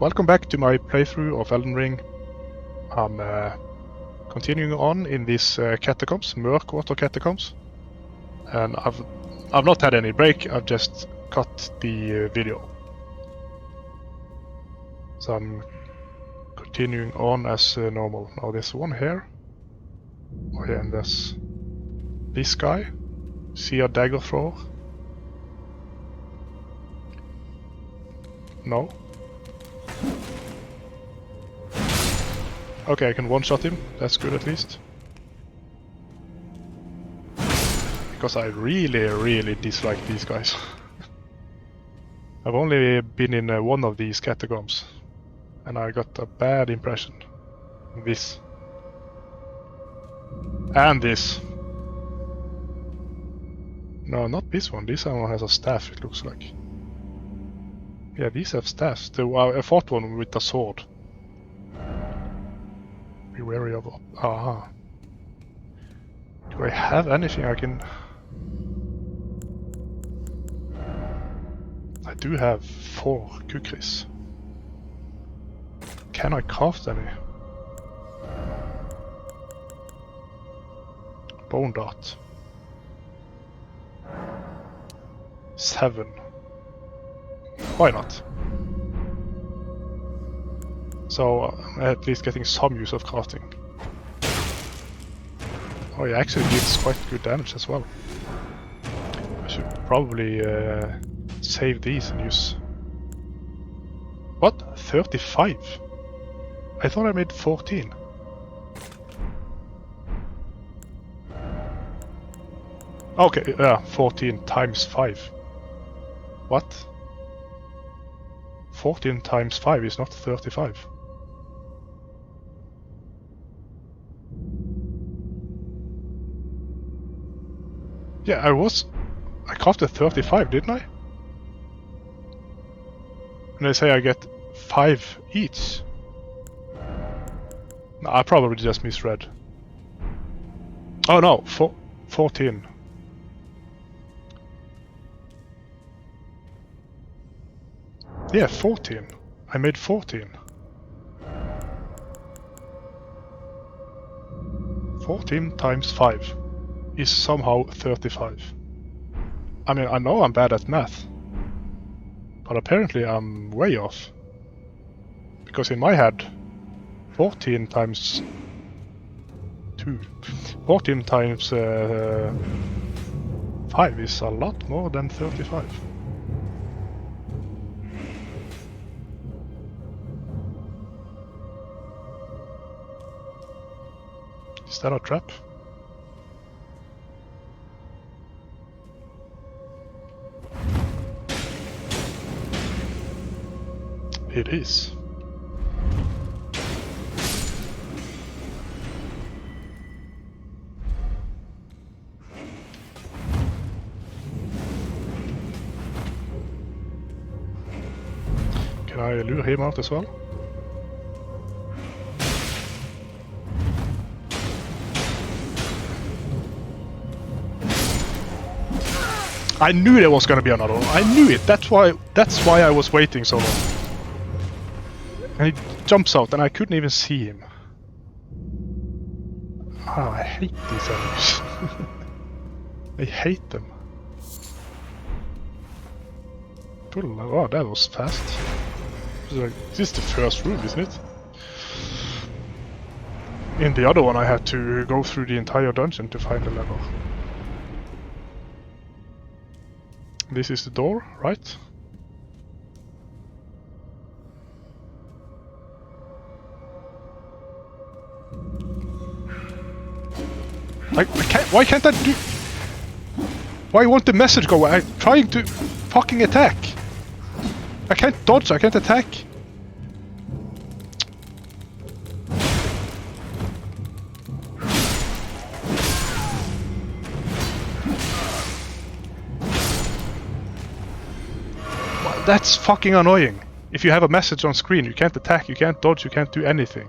welcome back to my playthrough of Elden Ring. I'm continuing on in these catacombs, Murkwater catacombs. And I've not had any break, I've just cut the video. So I'm continuing on as normal. Now there's one here. Oh yeah, and there's this guy. See a dagger thrower? No. Okay, I can one-shot him. That's good at least. Because I really dislike these guys. I've only been in one of these catacombs. And I got a bad impression. This. And this. No, not this one. This one has a staff, it looks like. Yeah, these have staffs. I fought one with a sword. Be wary of... Aha. Do I have anything I can... I do have 4 kukris. Can I craft any? Bone dart. 7. Why not? So I'm at least getting some use of crafting. Oh, it actually deals quite good damage as well. I should probably save these and use... What? 35? I thought I made 14. Okay, yeah, 14 times 5. What? 14 times 5 is not 35. Yeah, I crafted 35, didn't I? And they say I get 5 each. No, I probably just misread. Oh no, 14. Yeah, 14. I made 14. 14 times 5 is somehow 35. I mean, I know I'm bad at math, but apparently I'm way off. Because in my head, 14 times 2, 14 times 5 is a lot more than 35. Is that a trap? It is. Can I lure him out as well? I knew there was gonna be another one. I knew it. That's why I was waiting so long. And he jumps out and I couldn't even see him. Oh, I hate these enemies. I hate them. Oh, that was fast. This is the first room, isn't it? In the other one I had to go through the entire dungeon to find the lever. This is the door, right? I can't. Why can't I do? Why won't the message go? I'm trying to fucking attack. I can't dodge. I can't attack. That's fucking annoying. If you have a message on screen, you can't attack, you can't dodge, you can't do anything.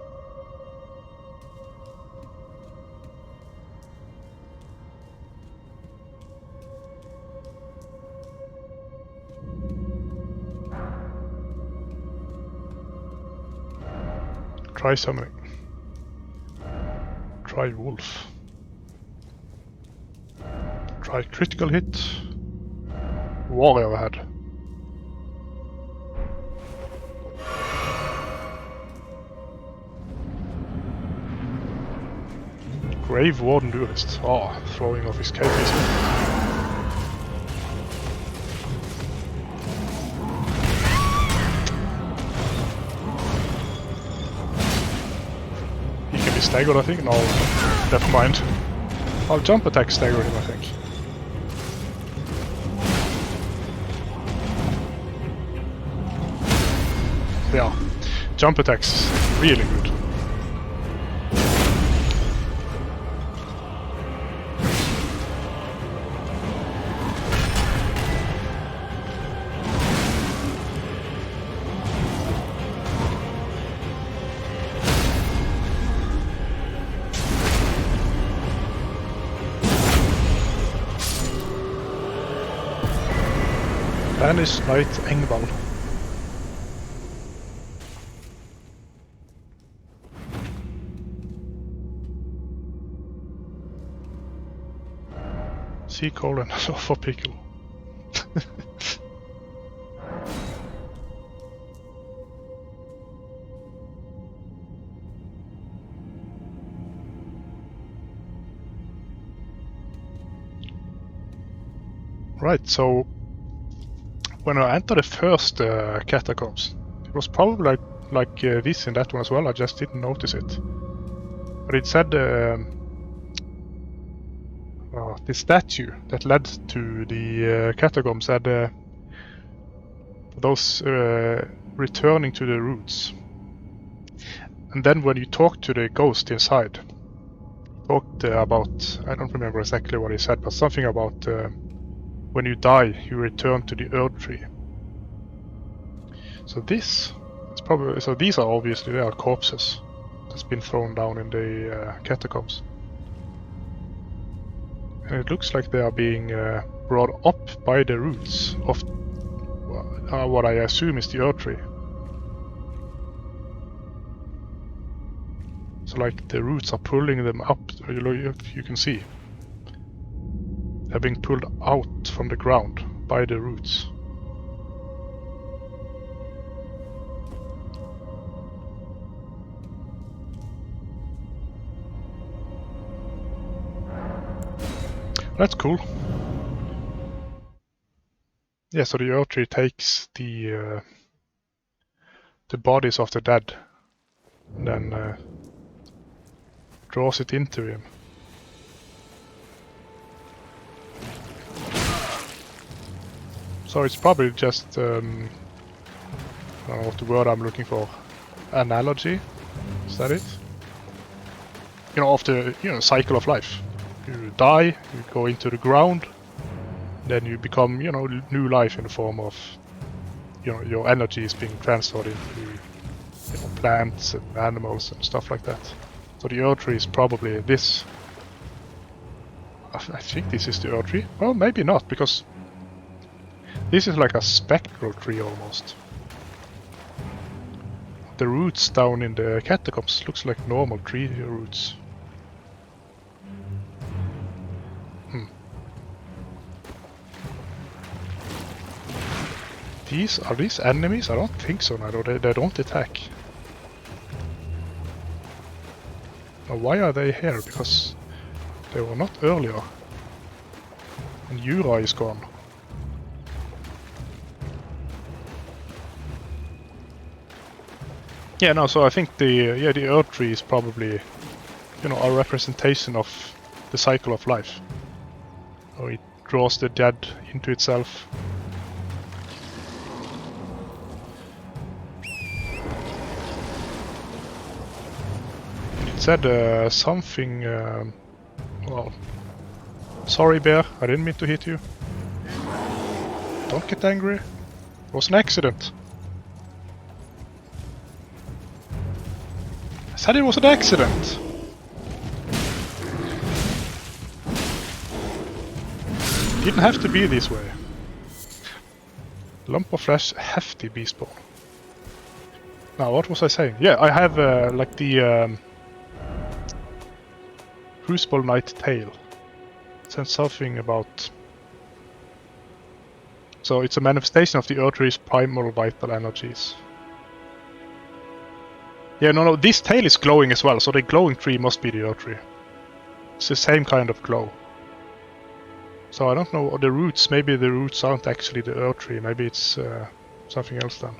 Try summoning. Try wolf. Try critical hit. Warrior head. Grave Warden Duelist. Oh, throwing off his cape, isn't it? He can be staggered, I think. No, never mind. I'll jump attack stagger him, I think. Yeah, jump attacks really good. Danish Knight Engvald. Sea colon for pickle. Right, so when I entered the first catacombs, it was probably like this in that one as well. I just didn't notice it. But it said the statue that led to the catacombs said those returning to the roots. And then when you talked to the ghost inside, talked about, I don't remember exactly what he said, but something about when you die, you return to the Earth Tree. So this, it's probably, so these are obviously, they are corpses that's been thrown down in the catacombs. And it looks like they are being brought up by the roots of what I assume is the Earth Tree. So like the roots are pulling them up, you can see. They're being pulled out from the ground by the roots. That's cool. Yeah, so the Earth Tree takes the bodies of the dead and then draws it into him. So it's probably just, I don't know what the word I'm looking for, analogy, is that it? You know, of the cycle of life. You die, you go into the ground, then you become, new life in the form of, your energy is being transferred into plants and animals and stuff like that. So the Earth Tree is probably this. I think this is the Earth Tree. Well, maybe not, because this is like a spectral tree almost. The roots down in the catacombs looks like normal tree roots. Are these enemies? I don't think so now, they don't attack. Now why are they here? Because they were not earlier. And Yura is gone. Yeah, no, so I think the Earth Tree is probably, a representation of the cycle of life. Or it draws the dead into itself. Said something, well, sorry bear, I didn't mean to hit you. Don't get angry, it was an accident. I said it was an accident. Didn't have to be this way. Lump of flesh, hefty beast bone. Now, what was I saying? Yeah, I have like the Crucible Knight Tail. It says something about... So it's a manifestation of the Erdtree's primal vital energies. Yeah, no, this tail is glowing as well, so the glowing tree must be the Erdtree. It's the same kind of glow. So I don't know, the roots, maybe the roots aren't actually the Erdtree, maybe it's something else then.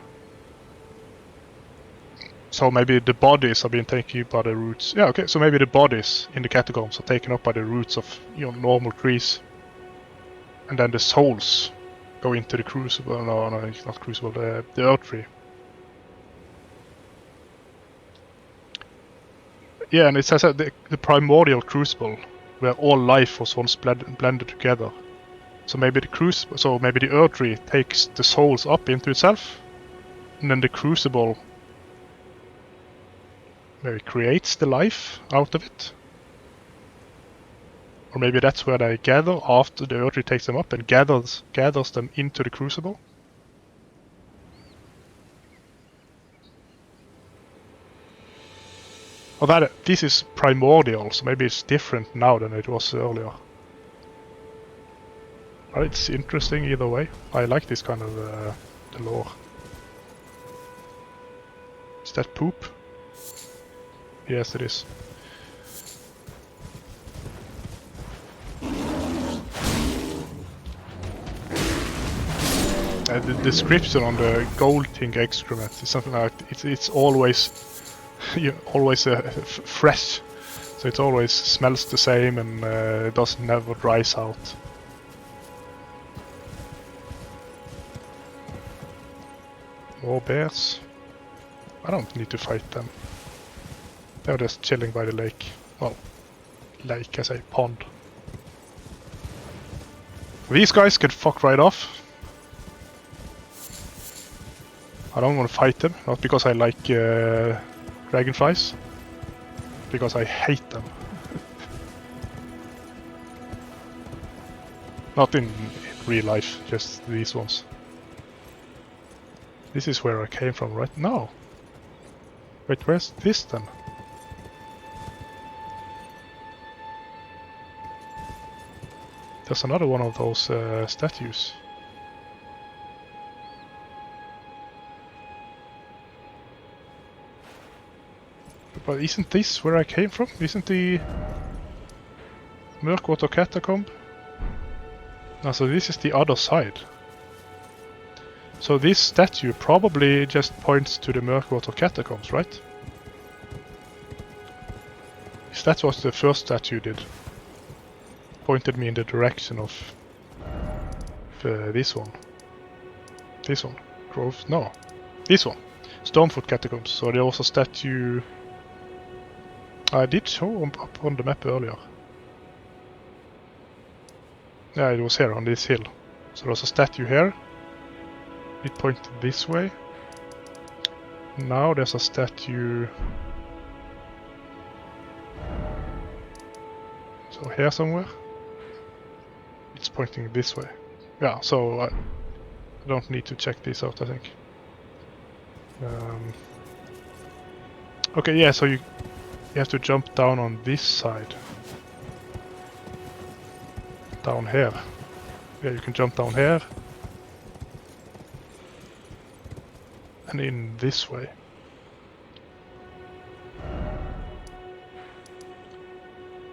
So maybe the bodies are being taken by the roots. Yeah, okay, so maybe the bodies in the catacombs are taken up by the roots of, you know, normal trees. And then the souls go into the crucible, no, it's not crucible, the Erdtree. Yeah, and it says that the primordial crucible, where all life was once blended together. So maybe the crucible, so maybe the Erdtree takes the souls up into itself, and then the crucible maybe creates the life out of it. Or maybe that's where they gather after the Erdtree takes them up and gathers them into the crucible. Or that this is primordial, so maybe it's different now than it was earlier. But it's interesting either way. I like this kind of the lore. Is that poop? Yes, it is. The description on the gold king excrement is something like it's always always fresh, so it always smells the same and it doesn't never dries out. More bears. I don't need to fight them. They're just chilling by the lake. Well, lake, I say, pond. These guys can fuck right off. I don't want to fight them, not because I like dragonflies, because I hate them. Not in real life, just these ones. This is where I came from, right? No. Wait, where's this then? There's another one of those statues. But isn't this where I came from? Isn't the Murkwater catacomb? No, so this is the other side. So this statue probably just points to the Murkwater catacombs, right? If that was the first statue did. Pointed me in the direction of this one. This one. Grove? No. This one. Stormfoot catacombs. So there was a statue... I did show up on the map earlier. Yeah, it was here on this hill. So there's a statue here. It pointed this way. Now there's a statue... So here somewhere. It's pointing this way. Yeah, so I don't need to check this out, I think. Okay, yeah, so you have to jump down on this side. Down here. Yeah, you can jump down here. And in this way.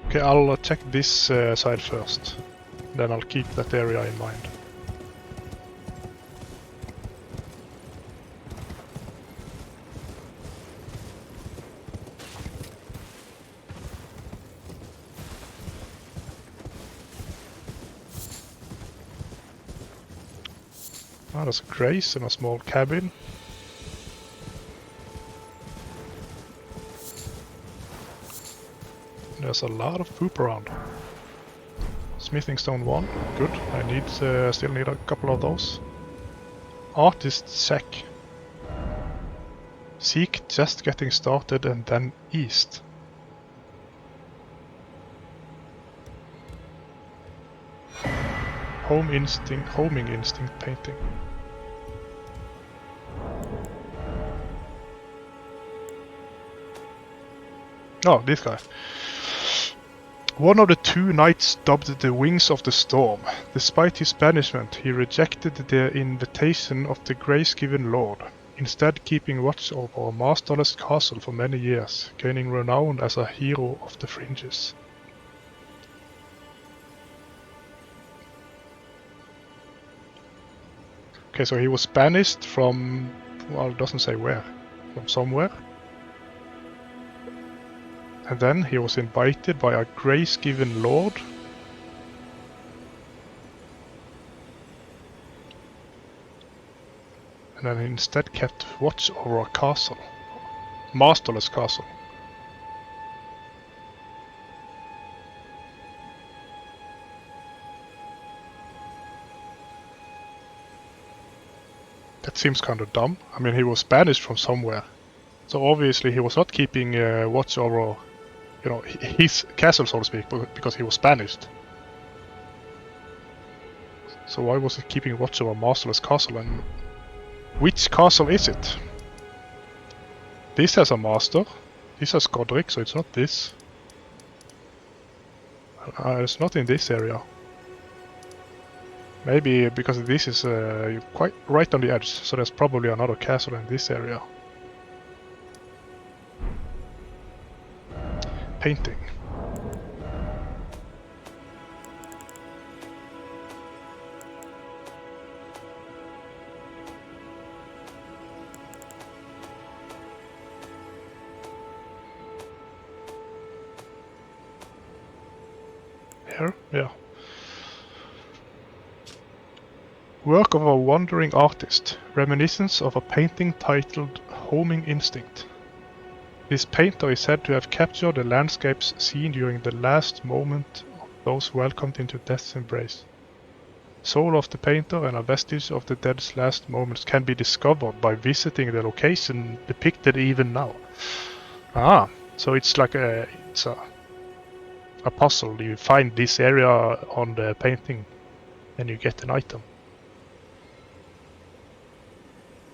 Okay, I'll check this side first. Then I'll keep that area in mind. Ah, there's a grace and a small cabin. There's a lot of poop around. Smithing stone 1, good. I need still need a couple of those. Artist's check. Seek just getting started and then east. Homing instinct painting. Oh, this guy. One of the two knights dubbed the Wings of the Storm. Despite his banishment, he rejected the invitation of the grace-given lord, instead keeping watch over a masterless castle for many years, gaining renown as a hero of the fringes. Okay, so he was banished from, well, it doesn't say where, from somewhere. And then he was invited by a grace-given lord. And then he instead kept watch over a castle. Masterless castle. That seems kind of dumb. I mean, he was banished from somewhere. So obviously he was not keeping watch over, you know, his castle, so to speak, because he was banished. So why was he keeping watch over Masterless Castle, and which castle is it? This has a master. This has Godric, so it's not this. It's not in this area. Maybe because this is quite right on the edge, so there's probably another castle in this area. Painting. Here? Yeah. Work of a wandering artist, reminiscence of a painting titled Homing Instinct. This painter is said to have captured the landscapes seen during the last moment of those welcomed into death's embrace. Soul of the painter and a vestige of the dead's last moments can be discovered by visiting the location depicted even now. Ah, so it's like a puzzle. You find this area on the painting and you get an item.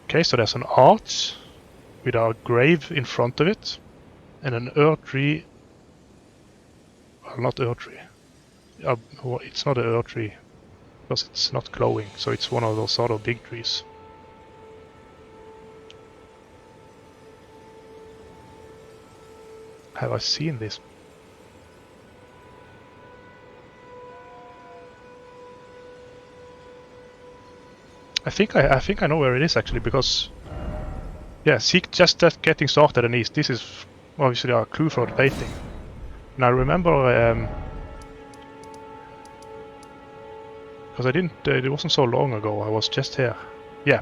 Okay, so there's an arch with a grave in front of it and an earth tree. Well, not earth tree. It's not an earth tree because it's not glowing, so it's one of those sort of big trees. Have I seen this? I think I know where it is actually, because yeah, seek just that getting started and east. This is obviously a clue for the painting. And I remember because I didn't. It wasn't so long ago. I was just here. Yeah,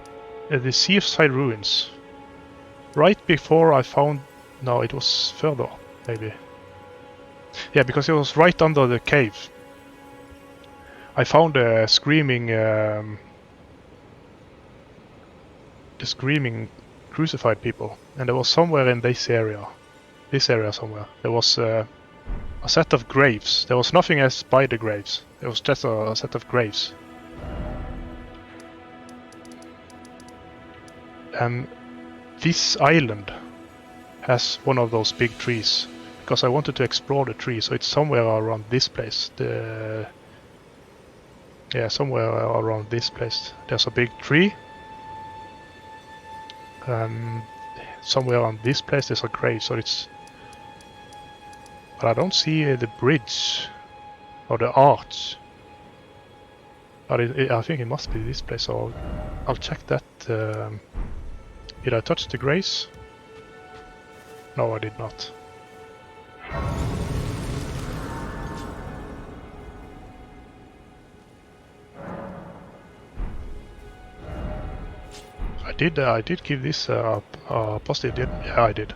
the Seaside Ruins. Right before I found. No, it was further up, maybe. Yeah, because it was right under the cave. I found a screaming. The screaming crucified people, and there was somewhere in this area somewhere, there was a set of graves. There was nothing else by the graves. There was just a set of graves. And this island has one of those big trees, because I wanted to explore the tree, so it's somewhere around this place. Somewhere around this place. There's a big tree. Somewhere on this place there's a grave, so it's. But I don't see the bridge or the arch. But I think it must be this place, so I'll check that. Did I touch the grace? No, I did not. I did give this a positive, didn't? Yeah, I did.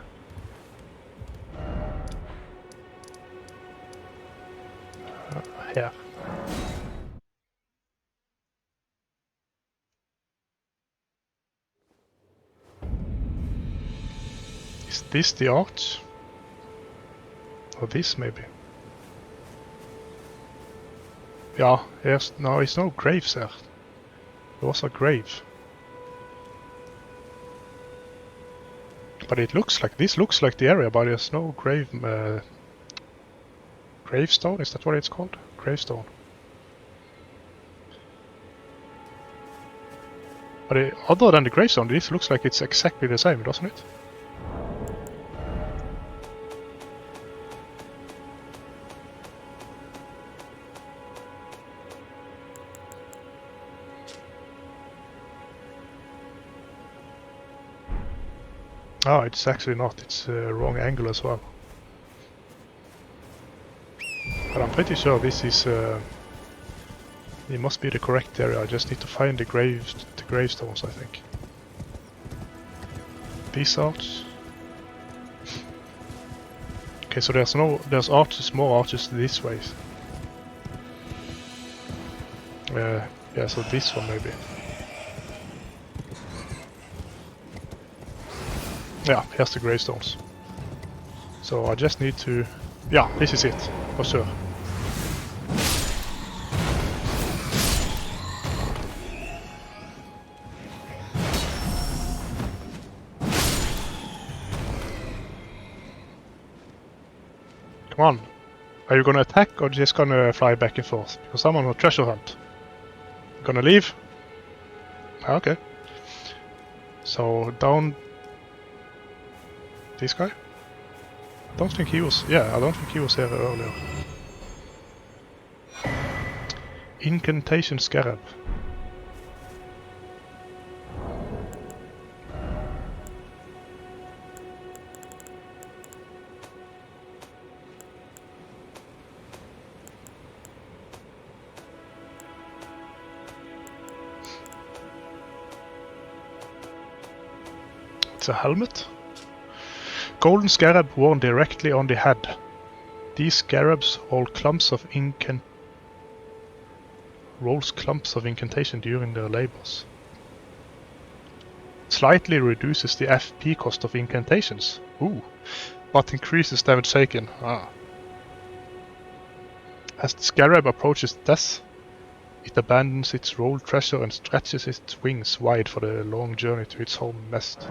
Yeah. Is this the arch? Or this maybe? Yeah, there's no graves there. There was a grave. But it looks like, this looks like the area, but there's no gravestone, is that what it's called? Gravestone. But other than the gravestone, this looks like it's exactly the same, doesn't it? Oh, it's actually not. It's wrong angle as well. But I'm pretty sure this is... it must be the correct area. I just need to find the gravestones, I think. These arches. Okay, so there's arches, more arches this way. Yeah, so this one maybe. Yeah, here's the gravestones. So I just need to... Yeah, this is it, for sure. Come on. Are you gonna attack or just gonna fly back and forth? Because I'm on a treasure hunt. Gonna leave? Okay. So down... This guy? I don't think he was... Yeah, I don't think he was here earlier. Incantation Scarab. It's a helmet. Golden scarab worn directly on the head. These scarabs roll clumps of incantation during their labors. Slightly reduces the FP cost of incantations. Ooh, but increases damage taken. Ah. As the scarab approaches death, it abandons its rolled treasure and stretches its wings wide for the long journey to its home nest.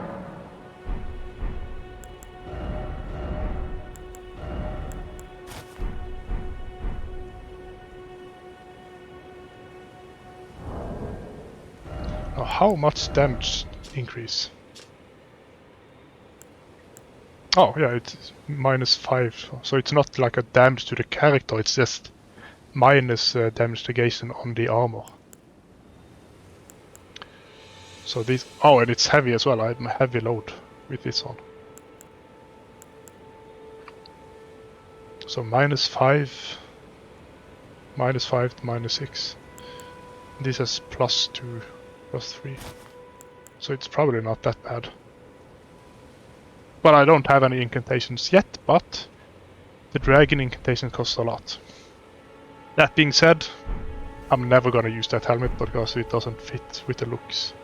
Now, how much damage increase? Oh yeah, it's -5, so it's not like a damage to the character, it's just minus damage negation on the armor. So these... Oh, and it's heavy as well, I have a heavy load with this one. So -5, -5 to -6. This has +2, +3. So it's probably not that bad. But I don't have any incantations yet, but the dragon incantation costs a lot. That being said, I'm never gonna use that helmet because it doesn't fit with the looks.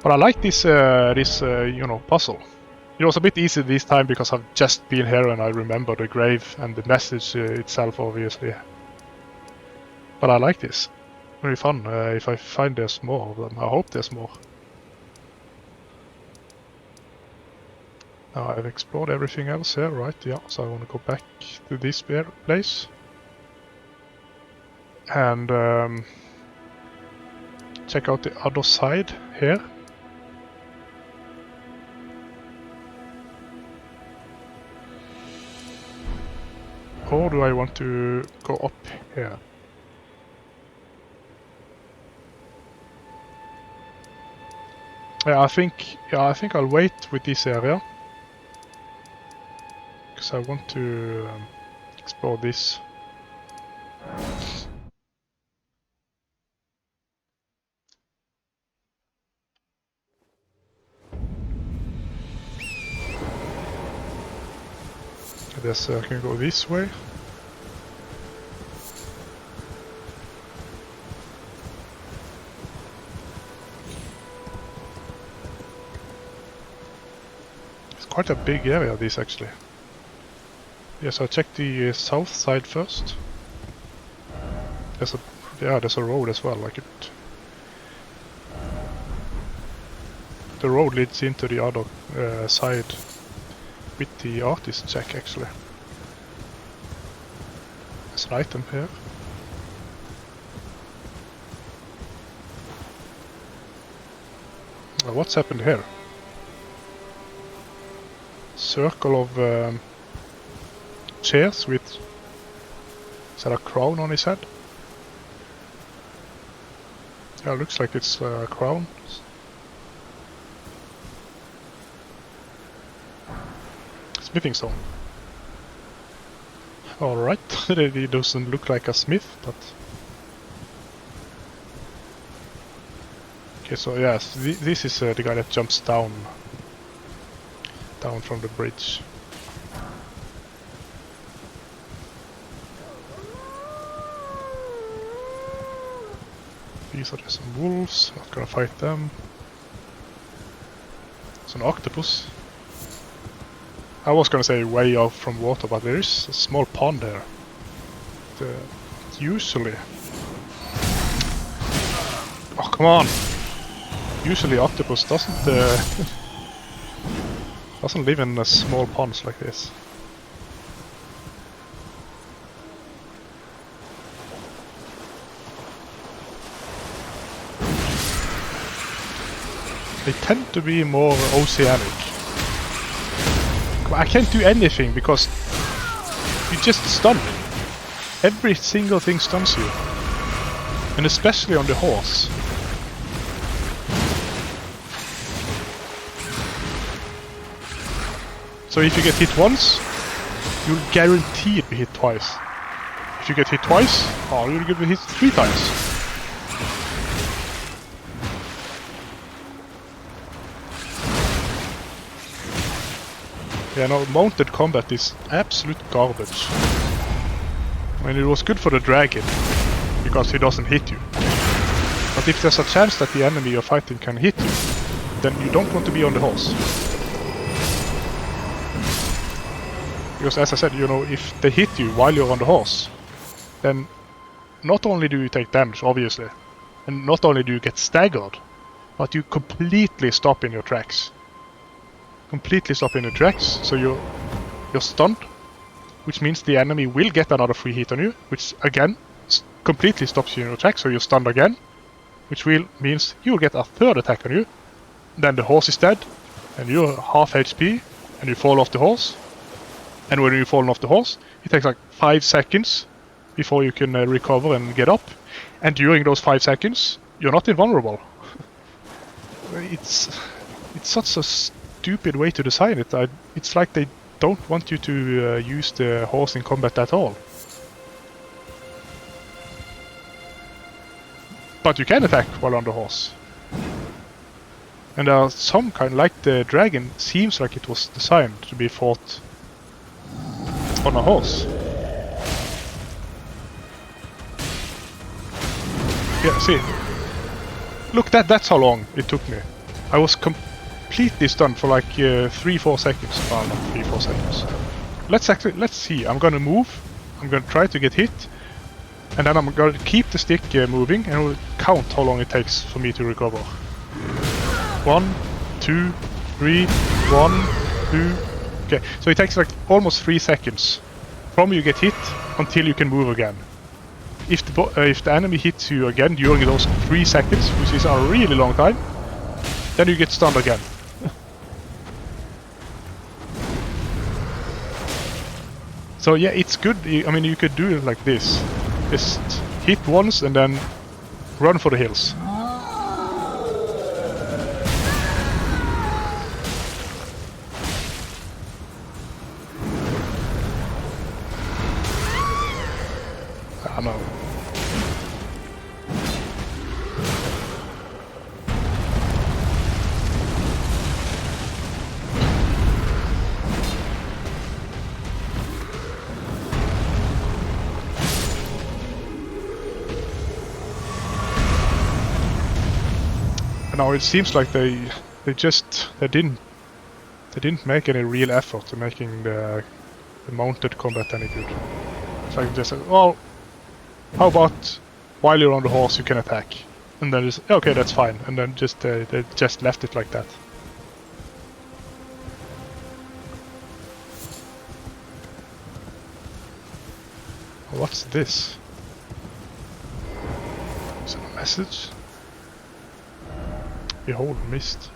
But I like this, you know, puzzle. It was a bit easy this time because I've just been here and I remember the grave and the message itself, obviously. But I like this. Very fun. If I find there's more of them, I hope there's more. Now I've explored everything else here, right? Yeah, so I want to go back to this place. And check out the other side here. Or do I want to go up here? Yeah, I think I'll wait with this area. Because I want to explore this. I guess I can go this way. It's quite a big area, this actually. Yes, I'll check the south side first. There's a road as well, like it. the road leads into the other side with the artist check actually. There's an item here. What's happened here? Circle of chairs with, is that a crown on his head? Yeah, looks like it's a crown. Smithing stone. Alright, he doesn't look like a smith, but... Okay, so yes, this is the guy that jumps down from the bridge. These are just some wolves, not gonna fight them. It's an octopus. I was gonna say way out from water, but there is a small pond there. Usually... Oh, come on! Usually octopus doesn't live in small ponds like this. They tend to be more oceanic. I can't do anything because you just stun. Every single thing stuns you. And especially on the horse. So if you get hit once, you'll guaranteed be hit twice. If you get hit twice, oh, you'll get hit 3 times. Yeah, no, mounted combat is absolute garbage. I mean, it was good for the dragon, because he doesn't hit you. But if there's a chance that the enemy you're fighting can hit you, then you don't want to be on the horse. Because as I said, you know, if they hit you while you're on the horse, then not only do you take damage, obviously, and not only do you get staggered, but you completely stop in your tracks. Completely stop in your tracks, so you're stunned, which means the enemy will get another free hit on you, which again completely stops you in your tracks, so you're stunned again, which means you'll get a third attack on you. Then the horse is dead, and you're half HP, and you fall off the horse. And when you fall off the horse, it takes like 5 seconds before you can recover and get up. And during those 5 seconds, you're not invulnerable. It's such a stupid way to design it. It's like they don't want you to use the horse in combat at all. But you can attack while on the horse. And there are some kind, like the dragon, seems like it was designed to be fought on a horse. Yeah, see. Look, that's how long it took me. I was completely stunned for like 3-4 seconds. Well, not 3-4 seconds. Let's see. I'm gonna move. I'm gonna try to get hit. And then I'm gonna keep the stick moving and we'll count how long it takes for me to recover. 1, 2, 3, 1, 2... Okay, so it takes like almost 3 seconds from you get hit until you can move again. If the enemy hits you again during those 3 seconds, which is a really long time, then you get stunned again. So yeah, it's good. I mean, you could do it like this. Just hit once and then run for the hills. I know. Now it seems like they didn't make any real effort to making the mounted combat any good. It's like just well, how about while you're on the horse you can attack, and then just okay, that's fine, and then just they just left it like that. What's this? Is it a message? Behold mist.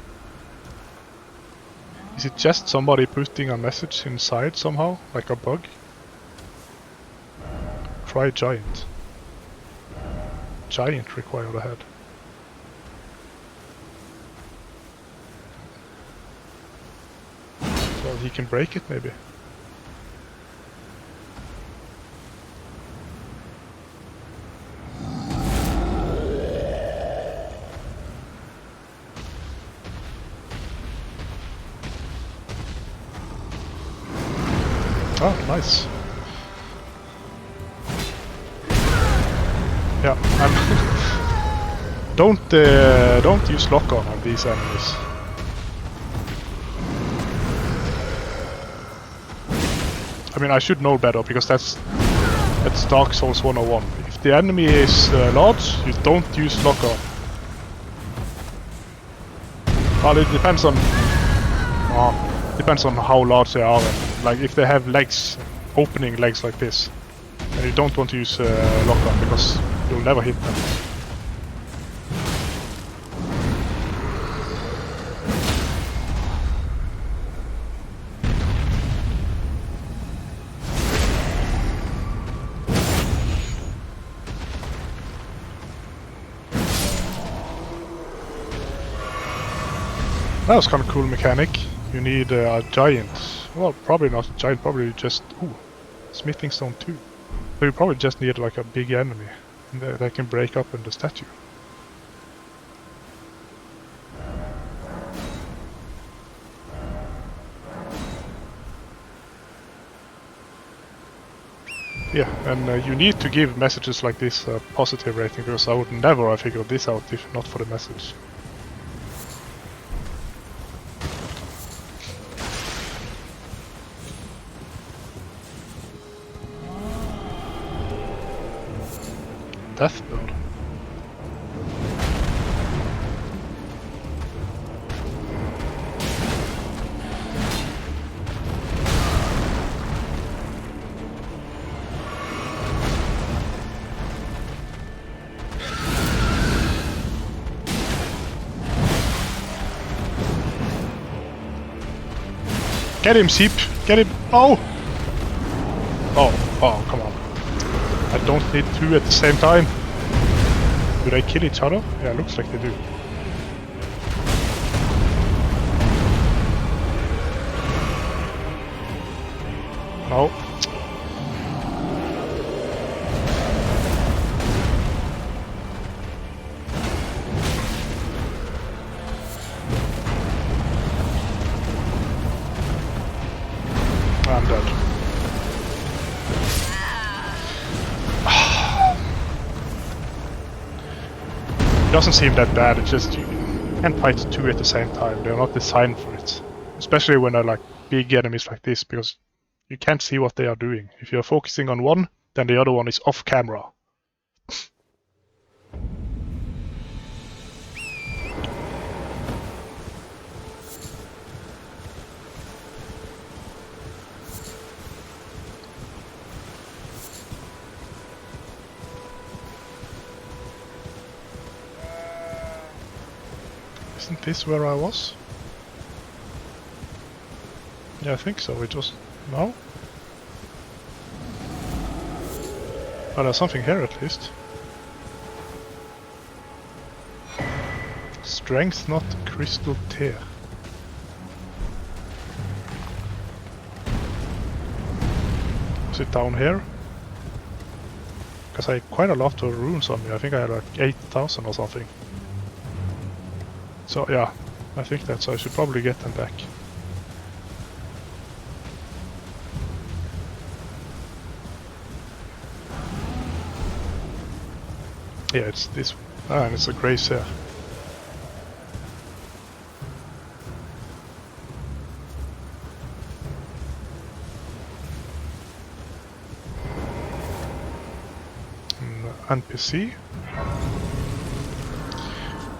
Is it just somebody putting a message inside somehow, like a bug? Try giant. Giant required ahead. So he can break it maybe. Oh, nice. Yeah, don't use lock-on on these enemies. I mean, I should know better because that's Dark Souls 101. If the enemy is large, you don't use lock-on. Well, it depends on how large they are. And, like if they have legs, opening legs like this, and you don't want to use lock-on because you'll never hit them. That was kind of cool mechanic. You need a giant. Well, probably not a giant, probably just... Ooh, smithing stone too. So you probably just need like a big enemy that can break up in the statue. Yeah, and you need to give messages like this a positive rating, because I would never have figured this out if not for the message. Deathbird. Get him, sheep! Get him! Oh! Oh, come on. I don't need two at the same time. Do they kill each other? Yeah, looks like they do. No. I'm dead. It doesn't seem that bad, it's just you can't fight two at the same time. They're not designed for it. Especially when they're like big enemies like this, because you can't see what they are doing. If you're focusing on one, then the other one is off camera. Isn't this where I was? Yeah, I think so. It was... No? Oh, there's something here at least. Strength, not crystal tear. Is it down here? Because I had quite a lot of runes on me. I think I had like 8,000 or something. So yeah, I think that's... I should probably get them back. Yeah, it's this one. Ah, and it's a grey here. NPC.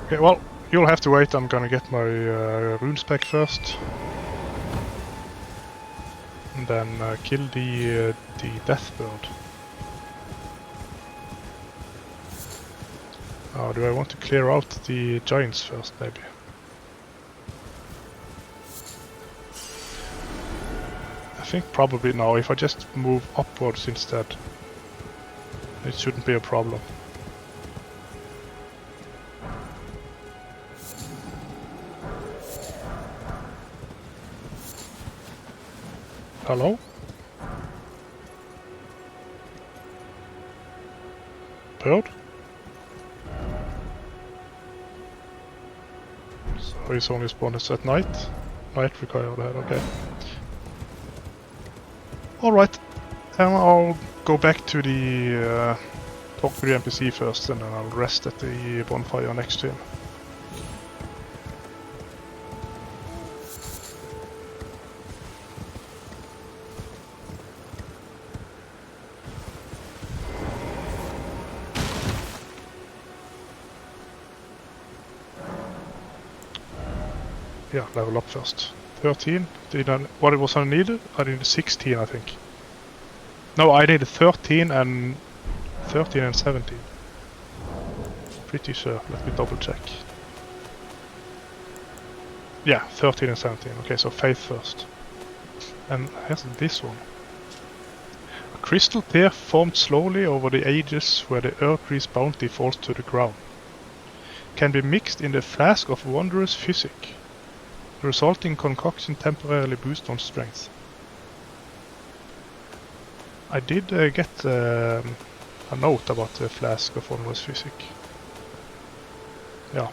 Okay, well, you'll have to wait. I'm gonna get my rune spec first, and then kill the death bird. Now, do I want to clear out the giants first, maybe? I think probably now, if I just move upwards instead, it shouldn't be a problem. Hello? Bird? So he's only spawned at night. Night required ahead, okay. Alright, and I'll go back to the talk to the NPC first, and then I'll rest at the bonfire next to him. Yeah, level up first. 13. What it was I needed? I needed 16, I think. No, I needed 13 and 17. Pretty sure. Let me double check. Yeah, 13 and 17. Okay, so faith first. And here's this one. A crystal tear formed slowly over the ages where the Earth's bounty falls to the ground. Can be mixed in the flask of wondrous physic. The resulting concoction temporarily boosts on strength. I did get a note about the flask of wondrous physic. Yeah,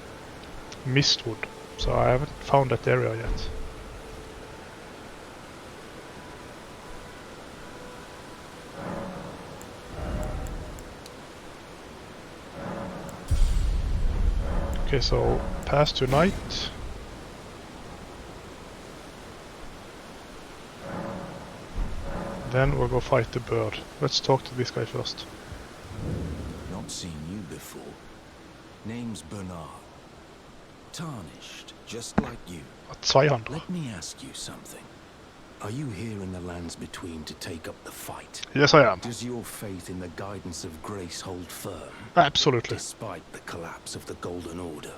Mistwood. So I haven't found that area yet. Okay, so pass to night. Then we'll go fight the bird. Let's talk to this guy first. Not seen you before. Name's Bernard. Tarnished, just like you. 200. Let me ask you something. Are you here in the lands between to take up the fight? Yes, I am. Does your faith in the guidance of grace hold firm? Absolutely. Despite the collapse of the Golden Order?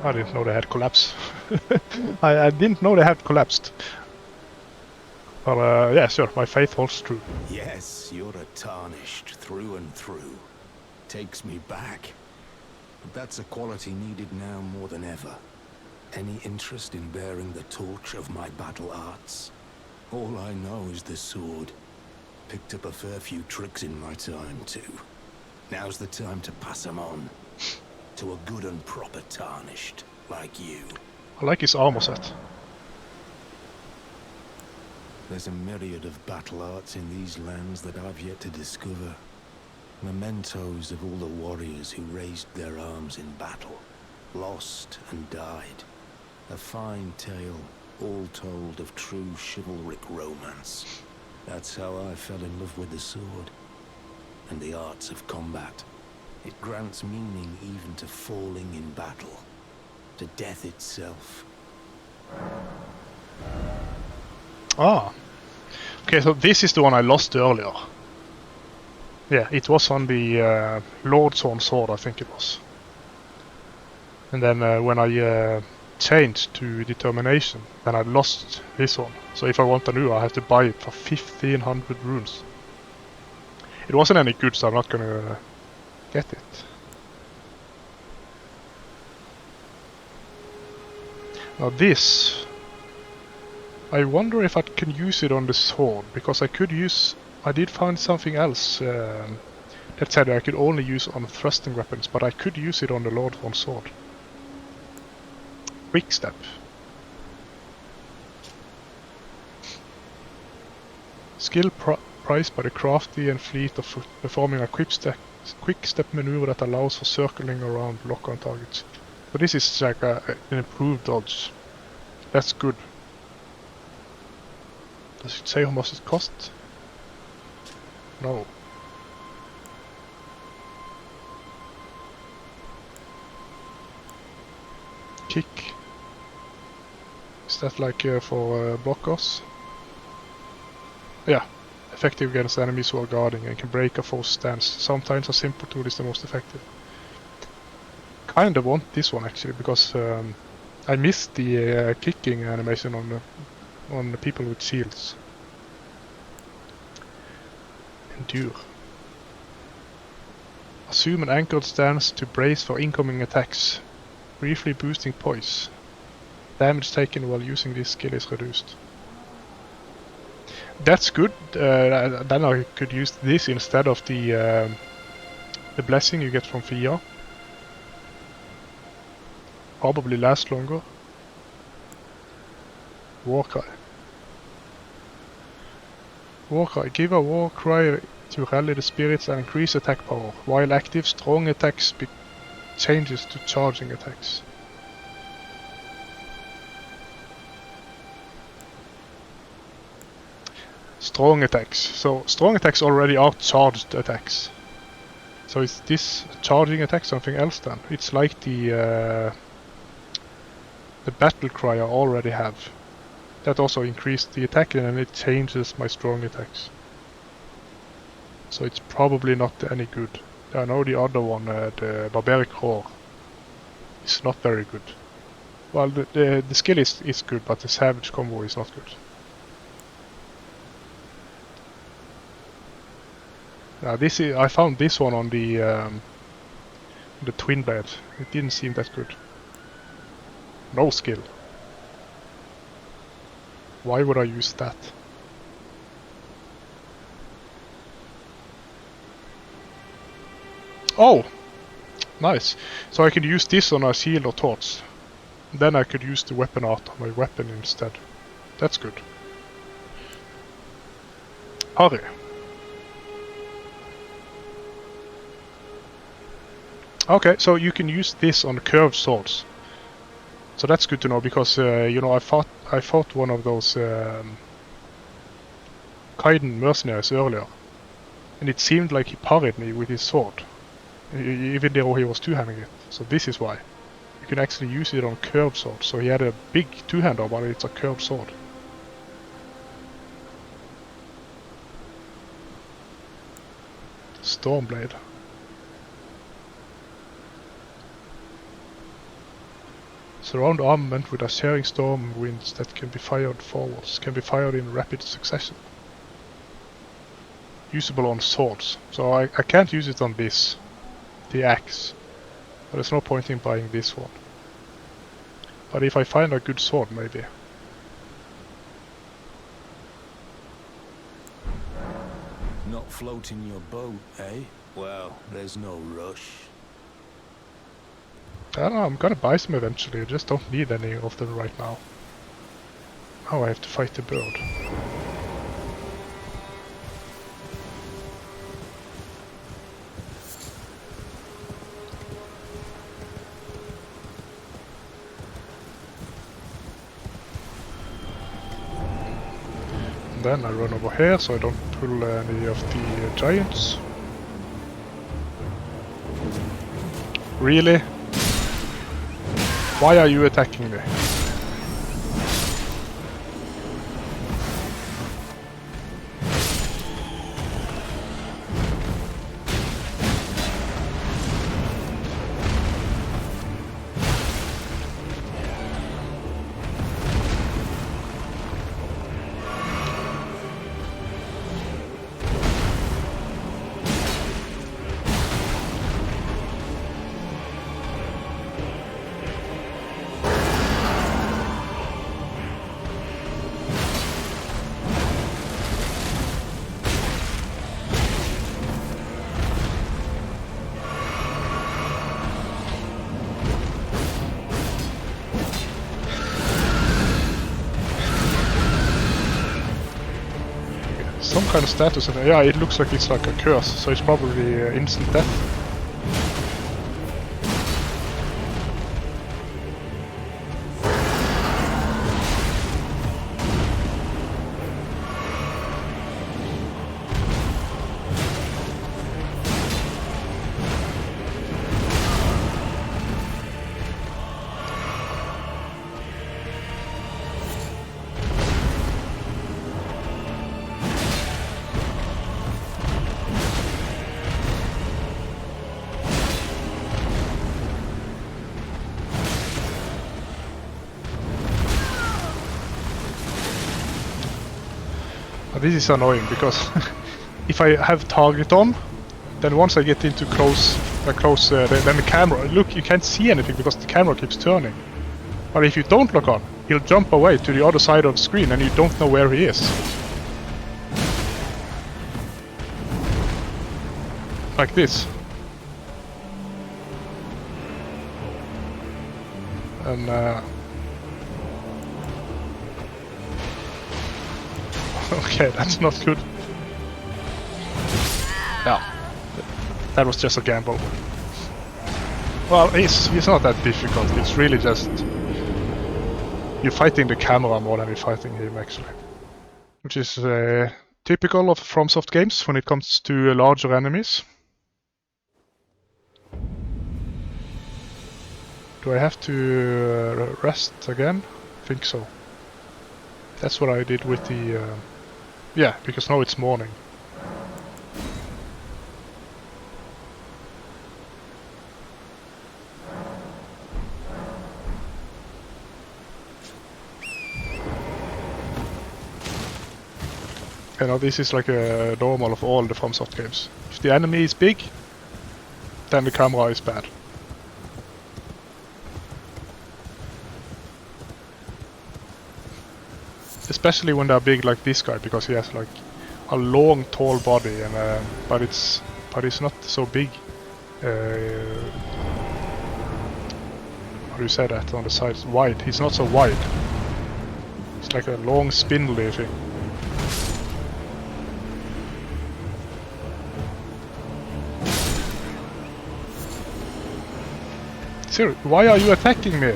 I didn't know they had collapsed. I didn't know they had collapsed. But yeah, sure, my faith holds true. Yes, you're a Tarnished through and through. Takes me back. But that's a quality needed now more than ever. Any interest in bearing the torch of my battle arts? All I know is the sword. Picked up a fair few tricks in my time, too. Now's the time to pass them on. To a good and proper Tarnished, like you. I like his armor set. There's a myriad of battle arts in these lands that I've yet to discover. Mementos of all the warriors who raised their arms in battle, lost and died. A fine tale, all told of true chivalric romance. That's how I fell in love with the sword, and the arts of combat. It grants meaning even to falling in battle, to death itself. Ah. Okay, so this is the one I lost earlier. Yeah, it was on the Lord's Own Sword, I think it was. And then when I changed to Determination, then I lost this one. So if I want a new, I have to buy it for 1500 runes. It wasn't any good, so I'm not gonna get it. Now this, I wonder if I can use it on the sword, because I did find something else that said I could only use on thrusting weapons, but I could use it on the Lord's Own Sword. Quick step. Skill prized by the crafty and fleet of foot, performing a quick step maneuver that allows for circling around lock-on targets. So this is like an improved dodge. That's good. Does it say how much it costs? No. Kick. Is that like for blockers? Yeah. Effective against enemies who are guarding and can break a foe's stance. Sometimes a simple tool is the most effective. kinda want this one actually, because I missed the kicking animation on the people with shields. Endure. Assume an anchored stance to brace for incoming attacks, briefly boosting poise. Damage taken while using this skill is reduced. That's good. Then I could use this instead of the blessing you get from Fia. Probably last longer. War cry. War cry. Give a war cry to rally the spirits and increase attack power. While active, strong attacks changes to charging attacks. Strong attacks. So strong attacks already are charged attacks. So is this charging attack something else then? It's like the battle cry I already have. That also increased the attack and it changes my strong attacks. So it's probably not any good. I know the other one, the barbaric roar, is not very good. Well, the skill is good, but the savage combo is not good. I found this one on the twin blade. It didn't seem that good. No skill. Why would I use that? Oh! Nice. So I could use this on a shield or torch. Then I could use the weapon art on my weapon instead. That's good. Harry. Okay, so you can use this on curved swords. So that's good to know, because you know, I fought one of those Kaiden mercenaries earlier, and it seemed like he parried me with his sword, even though he was two-handing it. So this is why. You can actually use it on curved swords. So he had a big two-hander, but it's a curved sword. Stormblade. Surround armament with a searing storm winds that can be fired forwards, can be fired in rapid succession. Usable on swords. So I can't use it on this, the axe. But there's no point in buying this one. But if I find a good sword, maybe. Not floating your boat, eh? Well, there's no rush. I don't know, I'm gonna buy some eventually, I just don't need any of them right now. Now I have to fight the bird. And then I run over here so I don't pull any of the giants. Really? Why are you attacking me? Some kind of status, and yeah, it looks like it's like a curse, so it's probably instant death. This is annoying because if I have target on, then once I get into close, then the camera, look, you can't see anything because the camera keeps turning. But if you don't lock on, he'll jump away to the other side of the screen and you don't know where he is. Like this. And okay, that's not good. Yeah, that was just a gamble. Well, it's not that difficult. It's really just you're fighting the camera more than you're fighting him, actually, which is typical of FromSoft games when it comes to larger enemies. Do I have to rest again? I think so. That's what I did with the... yeah, because now it's morning. You know, this is like a normal of all the FromSoft games. If the enemy is big, then the camera is bad. Especially when they're big like this guy, because he has like a long, tall body, and but it's not so big. How do you say that on the sides? Wide. He's not so wide. It's like a long, spindly thing. Seriously, why are you attacking me?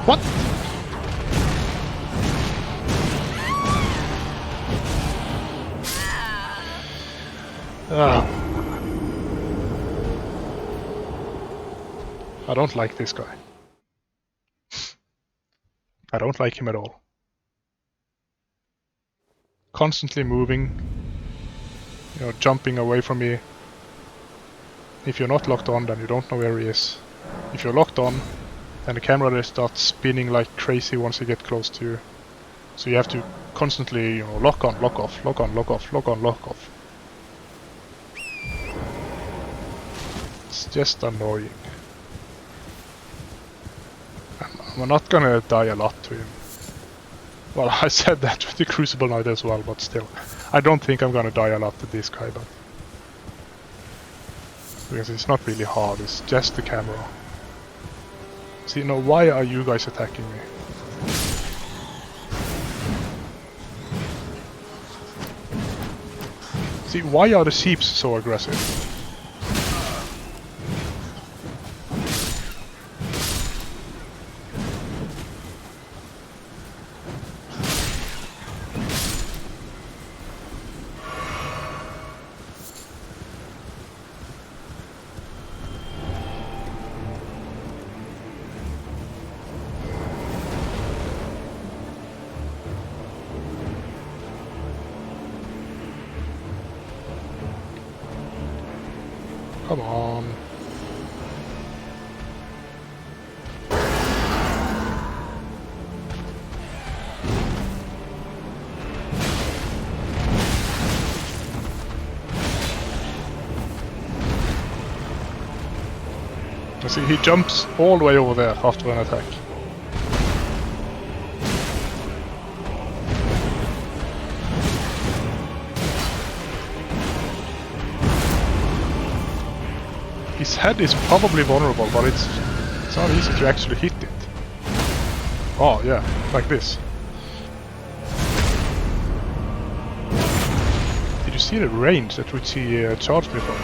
What? I don't like this guy. I don't like him at all. Constantly moving, you know, jumping away from me. If you're not locked on, then you don't know where he is. If you're locked on, then the camera just starts spinning like crazy once you get close to you. So you have to constantly, you know, lock on, lock off, lock on, lock off, lock on, lock off. It's just annoying. I'm not gonna die a lot to him. Well, I said that with the Crucible Knight as well, but still. I don't think I'm gonna die a lot to this guy, but... because it's not really hard, it's just the camera. See, now why are you guys attacking me? See, why are the sheeps so aggressive? Come on. You see, he jumps all the way over there after an attack. His head is probably vulnerable, but it's It's not easy to actually hit it. Oh yeah, like this. Did you see the range at which he charged me from?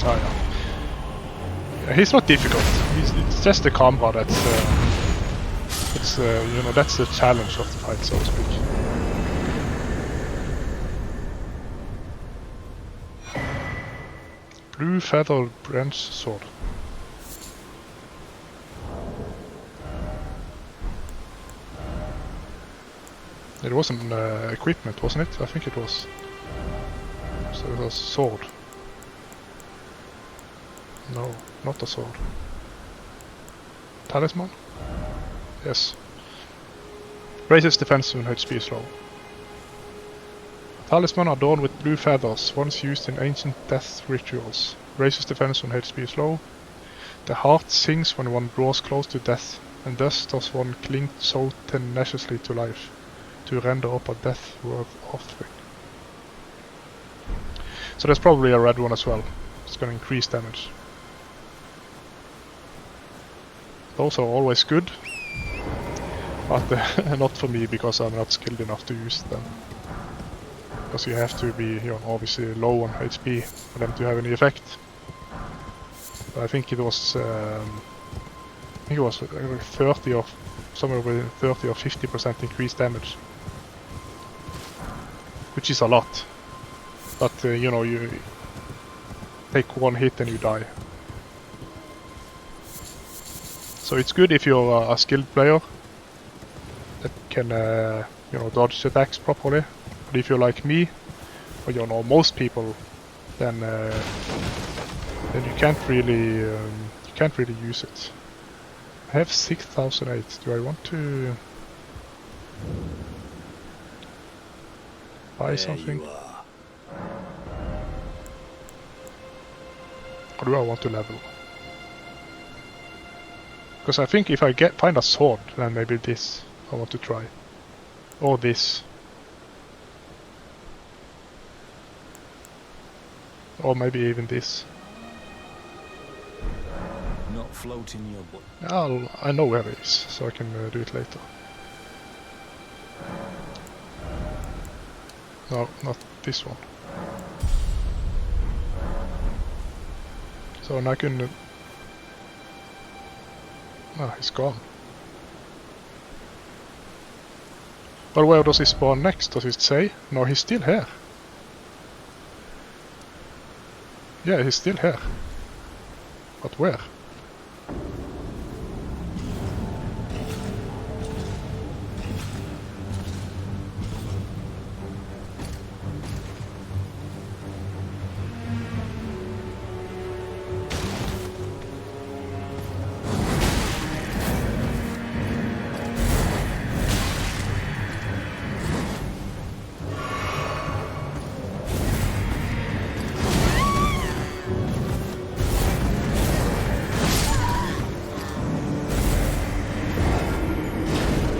Oh yeah. He's not difficult. It's just the combat that's you know, that's the challenge of the fight, so to speak. Blue feather branch sword. It was an equipment, wasn't it? I think it was. So it was sword. No, not a sword. Talisman? Yes. Raises defense when HP is low. Talisman adorned with blue feathers, once used in ancient death rituals. Raises defense when HP is low. The heart sings when one draws close to death, and thus does one cling so tenaciously to life, to render up a death-worth offering. So there's probably a red one as well. It's gonna increase damage. Those are always good, but not for me because I'm not skilled enough to use them. Because you have to be, you know, obviously low on HP for them to have any effect. But I think it was, 30 or somewhere between 30 or 50% increased damage, which is a lot. But you know, you take one hit and you die. So it's good if you're a skilled player that can, you know, dodge attacks properly. But if you're like me, or you know, most people, then you can't really use it. I have 6008. Do I want to buy something? Or do I want to level? Because I think if I find a sword, then maybe this I want to try. Or this. Or maybe even this. Not floating your boat. I know where it is, so I can do it later. No, not this one. So now I can... he's gone. But where does he spawn next? Does it say? No, he's still here. Yeah, he's still here. But where?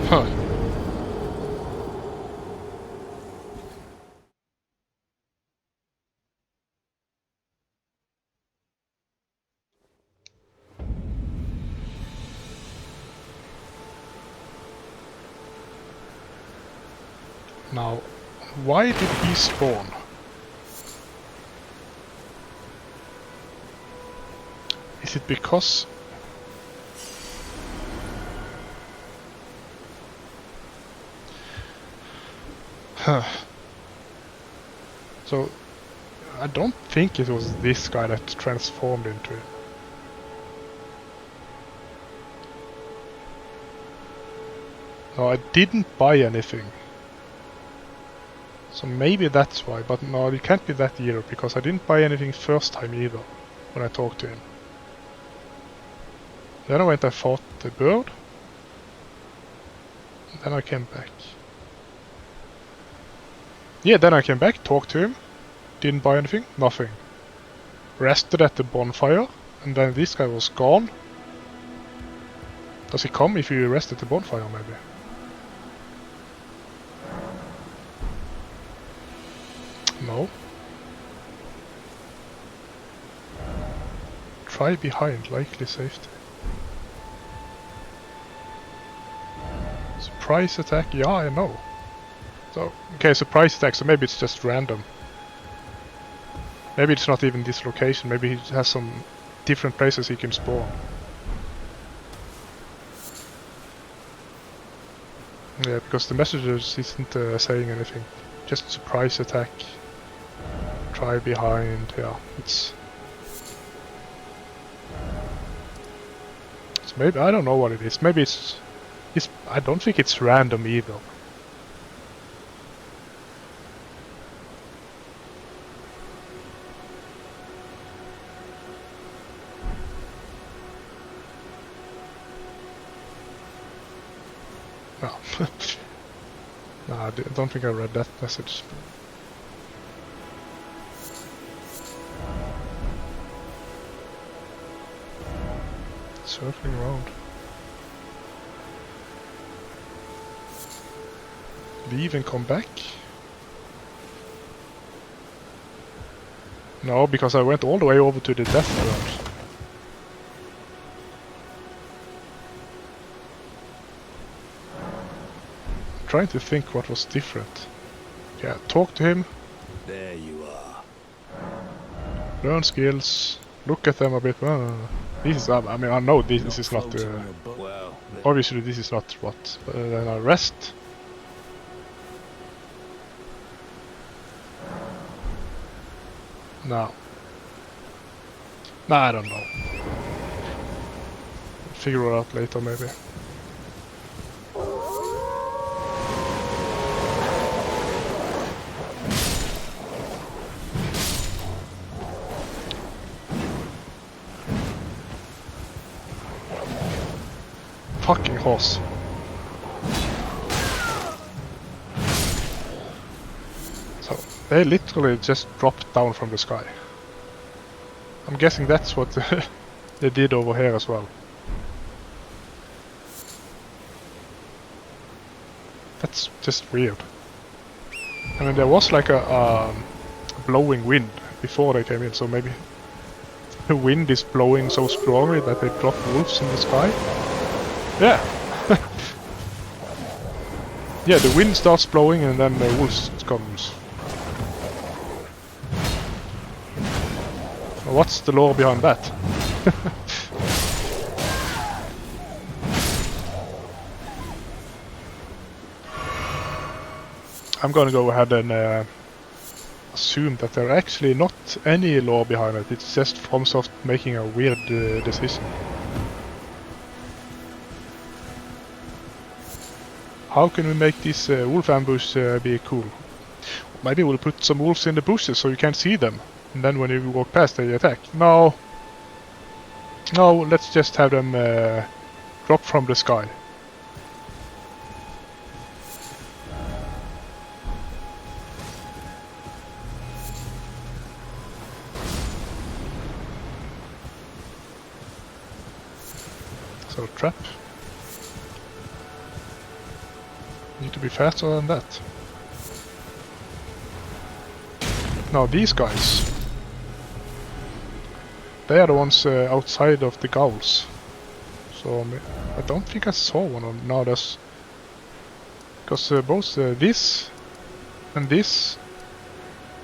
Huh. Now, why did he spawn? Is it because... So, I don't think it was this guy that transformed into it. No, I didn't buy anything. So maybe that's why, but no, it can't be that either, because I didn't buy anything first time either, when I talked to him. Then I went and fought the bird. Then I came back. Yeah, then I came back, talked to him, didn't buy anything, nothing. rested at the bonfire, and then this guy was gone. Does he come if you rest at the bonfire, maybe? No. Try behind, likely safety. Surprise attack, yeah, I know. So, okay, surprise attack, so maybe it's just random. Maybe it's not even this location, maybe he has some different places he can spawn. Yeah, because the messages isn't saying anything. Just surprise attack. Try behind, yeah, it's... So maybe, I don't know what it is, maybe it's I don't think it's random either. No. No, I don't think I read that message. Circling around. Leave and come back? No, because I went all the way over to the death world. I'm trying to think what was different. Yeah, talk to him. There you are. Learn skills. Look at them a bit. This is, I mean, I know this is not... Well, obviously this is not what... then I rest. No. Nah, I don't know. Figure it out later, maybe. Fucking horse. So, they literally just dropped down from the sky. I'm guessing that's what they did over here as well. That's just weird. I mean, there was like a blowing wind before they came in, so maybe the wind is blowing so strongly that they drop wolves in the sky? Yeah! Yeah, the wind starts blowing and then the wolves comes. What's the lore behind that? I'm gonna go ahead and assume that there are actually not any lore behind it, it's just FromSoft making a weird decision. How can we make this wolf ambush be cool? Maybe we'll put some wolves in the bushes so you can't see them. And then when you walk past they attack. No. No, let's just have them drop from the sky. So trap. Need to be faster than that. Now these guys. They are the ones outside of the gulls. So I don't think I saw one of them. No, there's... Because both this and this,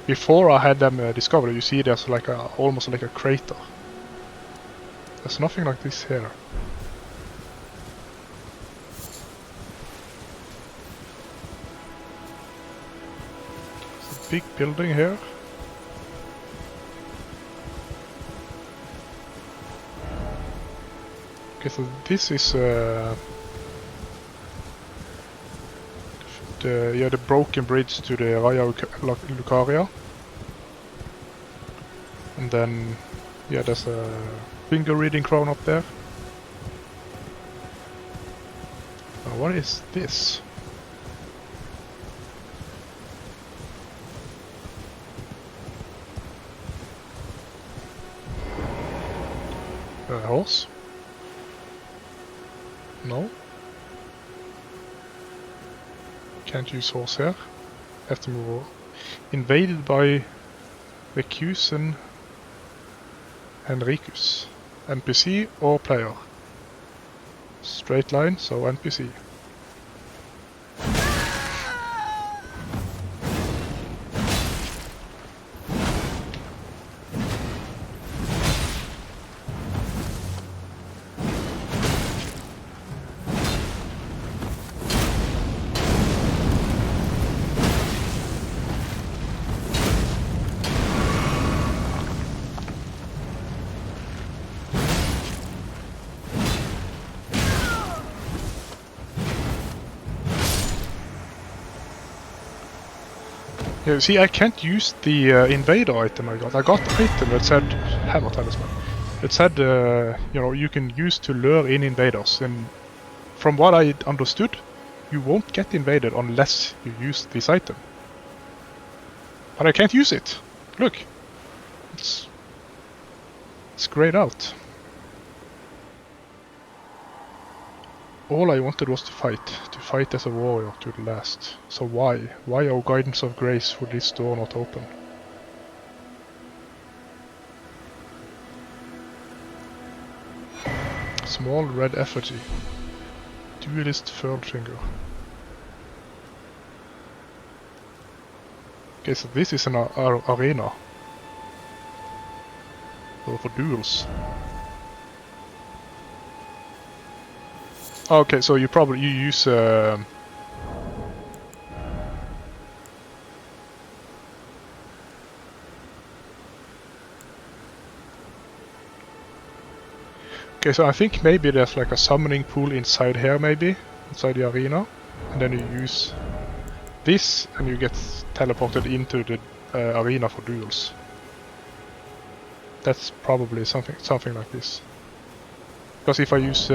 before I had them discovered, you see there's like almost like a crater. There's nothing like this here. There's a big building here. Okay, so this is the broken bridge to the Raya Lucaria. And then, yeah, there's a finger reading crown up there. Now, what is this? Horse? No. Can't use horse here. Have to move over. Invaded by Recusen Henricus. NPC or player? Straight line, so NPC. Yeah, see, I can't use the invader item I got. I got the item that said hammer talisman. It said, you know, you can use to lure in invaders, and from what I understood, you won't get invaded unless you use this item. But I can't use it. Look, it's grayed out. All I wanted was to fight as a warrior to the last. So why? Why, oh guidance of grace, would this door not open? Small red effigy. Duelist third finger. Okay, so this is an arena. For duels. Okay, so you use okay, so I think maybe there's like a summoning pool inside here, maybe inside the arena, and then you use this, and you get teleported into the arena for duels. That's probably something like this. Because if I use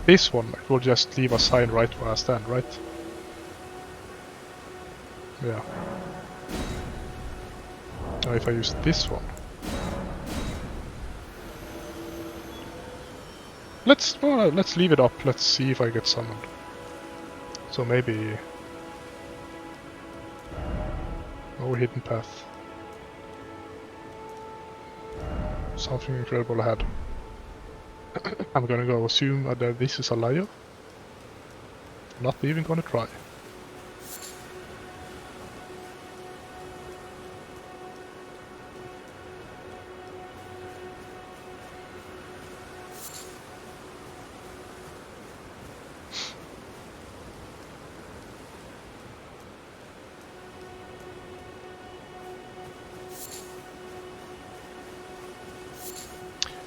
this one, it will just leave a sign right where I stand, right? Yeah. Now if I use this one, let's leave it up. Let's see if I get summoned. So maybe no hidden path. Something incredible ahead. I'm gonna go assume that this is a liar. Not even gonna try.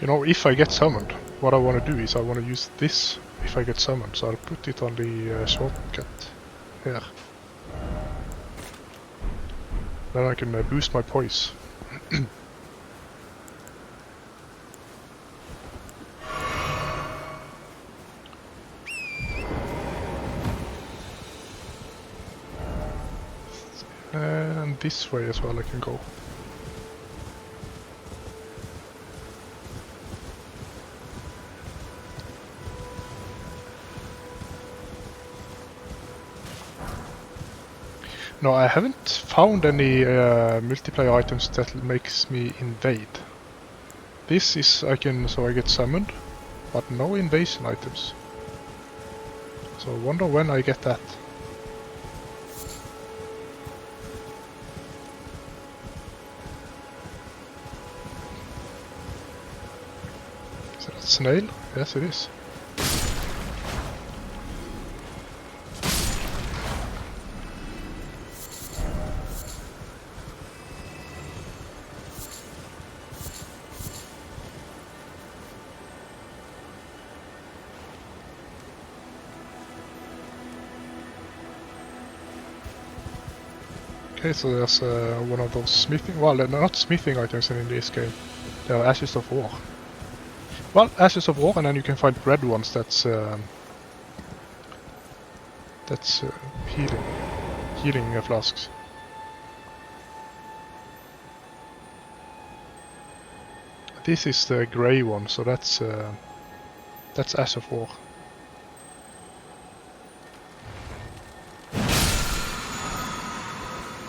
You know, if I get summoned, what I want to do is I want to use this if I get summoned, so I'll put it on the shortcut here. Then I can boost my poise. And this way as well I can go. No, I haven't found any multiplayer items that makes me invade. This is I get summoned, but no invasion items. So I wonder when I get that. Is that a snail? Yes, it is. Okay, so there's one of those smithing, well, they're not smithing items in this game, they are ashes of war. Well, ashes of war, and then you can find red ones that's healing flasks. This is the grey one, so that's Ash of War.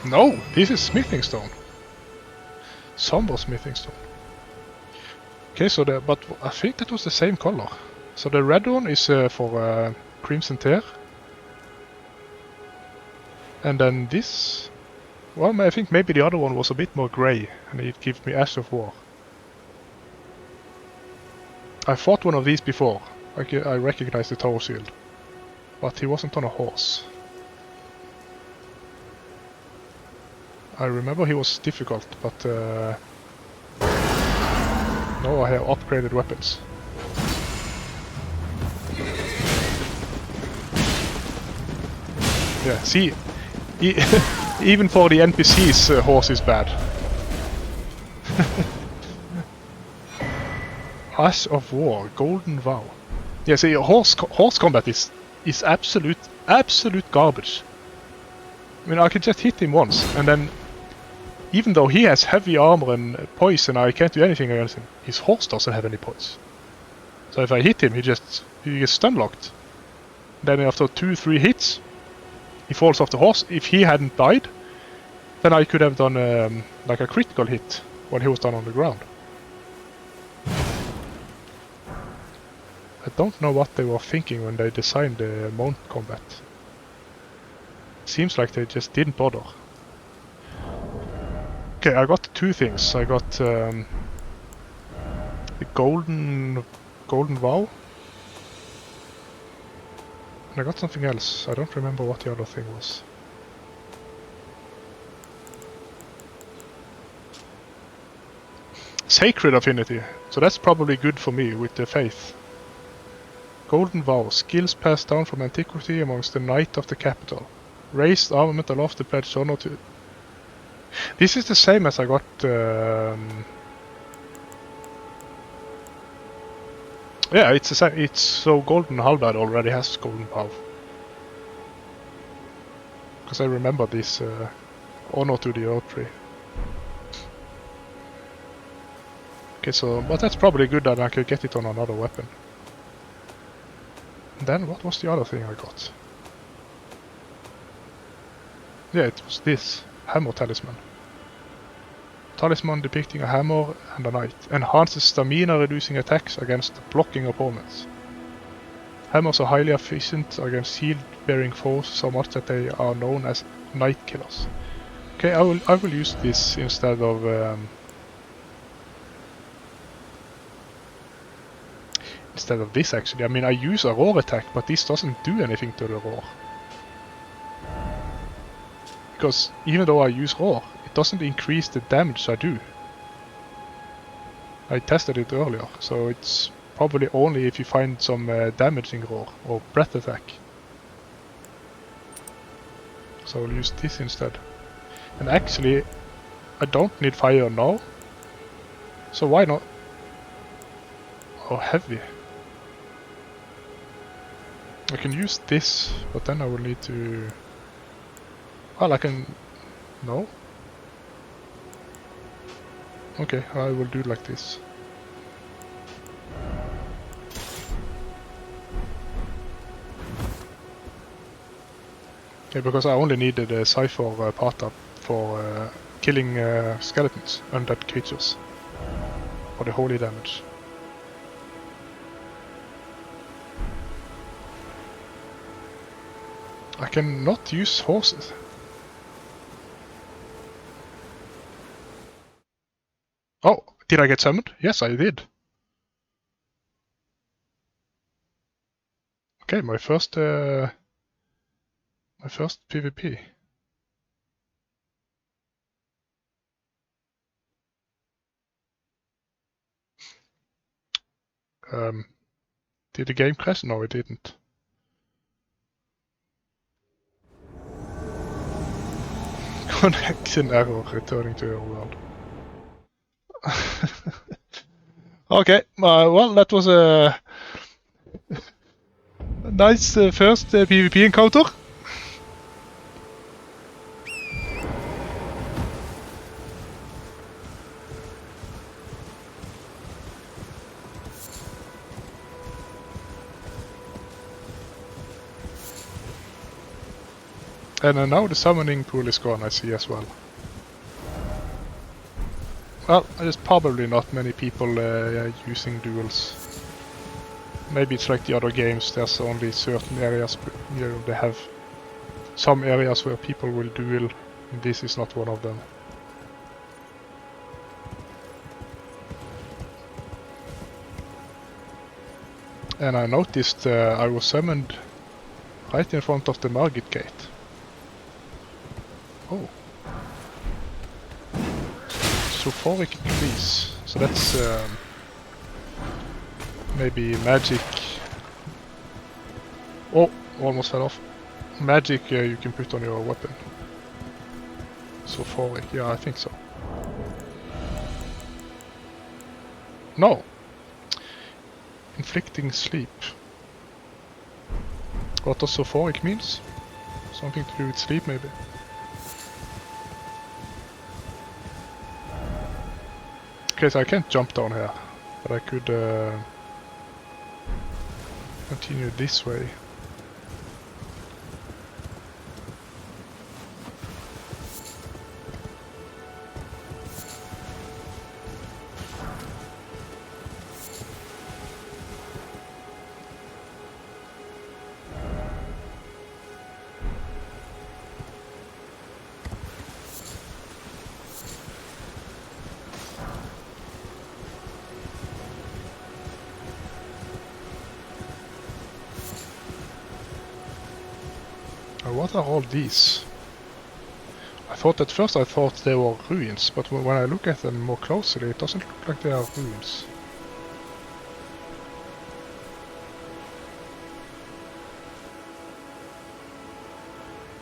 No, this is smithing stone. Somber smithing stone. Okay, so but I think that was the same color. So the red one is for Crimson Tear. And then this, well, I think maybe the other one was a bit more grey, and it gives me Ash of War. I fought one of these before. I recognized the Tower Shield, but he wasn't on a horse. I remember he was difficult, but now I have upgraded weapons. Yeah, see, even for the NPCs, horse is bad. Ash of War, Golden Vow. Yeah, see, horse combat is absolute garbage. I mean, I can just hit him once, and then, even though he has heavy armor and poison, I can't do anything against him. His horse doesn't have any poison. So if I hit him, he gets stun locked. Then after 2-3 hits, he falls off the horse. If he hadn't died, then I could have done like a critical hit when he was down on the ground. I don't know what they were thinking when they designed the mount combat. Seems like they just didn't bother. Okay, I got 2 things. I got the golden vow. And I got something else. I don't remember what the other thing was. Sacred affinity. So that's probably good for me with the faith. Golden vow. Skills passed down from antiquity amongst the knight of the capital. Raised armament aloft to pledge honor to... This is the same as I got... Yeah, it's the same. It's so Golden Halberd already has Golden Vow. Because I remember this honor to the Earth Tree. Okay, so... But that's probably good that I could get it on another weapon. And then what was the other thing I got? Yeah, it was this. Hammer Talisman. Talisman depicting a hammer and a knight. Enhances stamina, reducing attacks against blocking opponents. Hammers are highly efficient against shield-bearing foes, so much that they are known as knight killers. Okay, I will use this instead of this actually. I mean, I use a roar attack, but this doesn't do anything to the roar. Because even though I use roar, it doesn't increase the damage I do. I tested it earlier, so it's probably only if you find some damaging roar or breath attack. So I'll use this instead. And actually, I don't need fire now. So why not? Oh, heavy. I can use this, but then I will need to... Well, I can... No? Okay, I will do like this. Okay, because I only needed a Cypher part up for killing skeletons, undead creatures. For the holy damage. I cannot use horses. Oh, did I get summoned? Yes, I did. Okay, my first PvP. Did the game crash? No, it didn't. Connection error, returning to your world. Okay, well, that was a nice first PvP encounter. And now the summoning pool is gone, I see as well. Well, there's probably not many people using duels. Maybe it's like the other games, there's only certain areas, you know, they have some areas where people will duel, and this is not one of them. And I noticed I was summoned right in front of the Margit gate. Oh. Sulfuric increase. So that's maybe magic. Oh, almost fell off. Magic you can put on your weapon. Sulfuric, yeah, I think so. No. Inflicting sleep. What does sulfuric means? Something to do with sleep, maybe. Okay, so I can't jump down here, but I could continue this way. What are all these? At first I thought they were ruins, but when I look at them more closely, it doesn't look like they are ruins.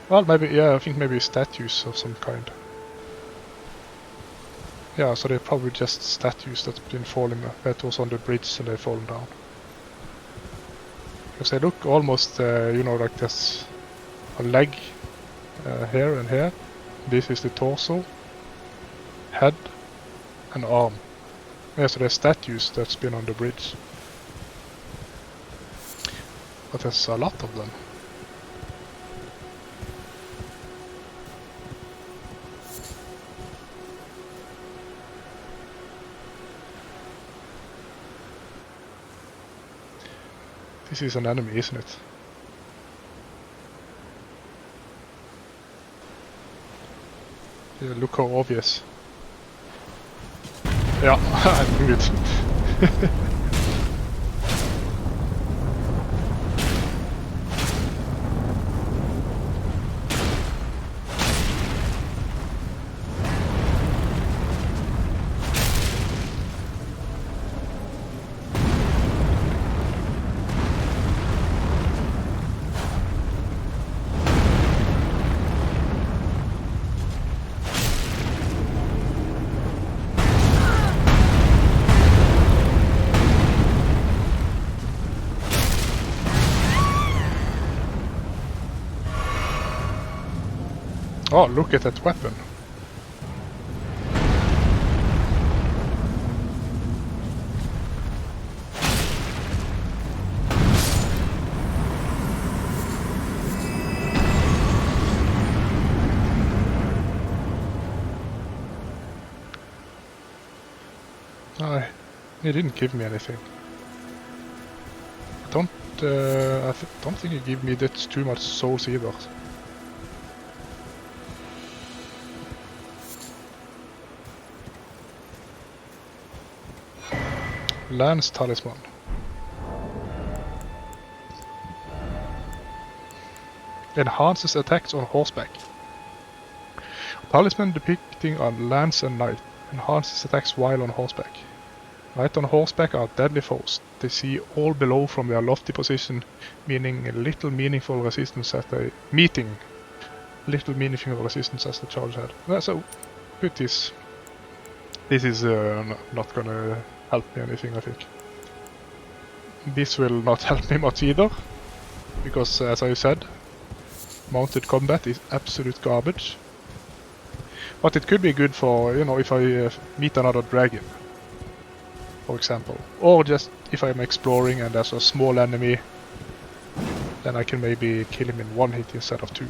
Well, maybe, yeah, I think maybe statues of some kind. Yeah, so they're probably just statues that's been falling, that was on the bridge and they've fallen down. Because they look almost, you know, like there's a leg here and here. This is the torso, head, and arm. Yeah, so there's statues that's been on the bridge. But there's a lot of them. This is an enemy, isn't it? Yeah, look how obvious. Yeah, I knew it. Oh, look at that weapon. He didn't give me anything. I don't think he gave me that too much souls either. Lance Talisman. Enhances attacks on horseback. Talisman depicting a lance and knight. Enhances attacks while on horseback. Knight on horseback are deadly foes. They see all below from their lofty position, meaning little meaningful resistance as the charge had. So, put this. This is not gonna help me anything, I think. This will not help me much either, because as I said, mounted combat is absolute garbage. But it could be good for, you know, if I meet another dragon, for example. Or just if I'm exploring and there's a small enemy, then I can maybe kill him in one hit instead of two.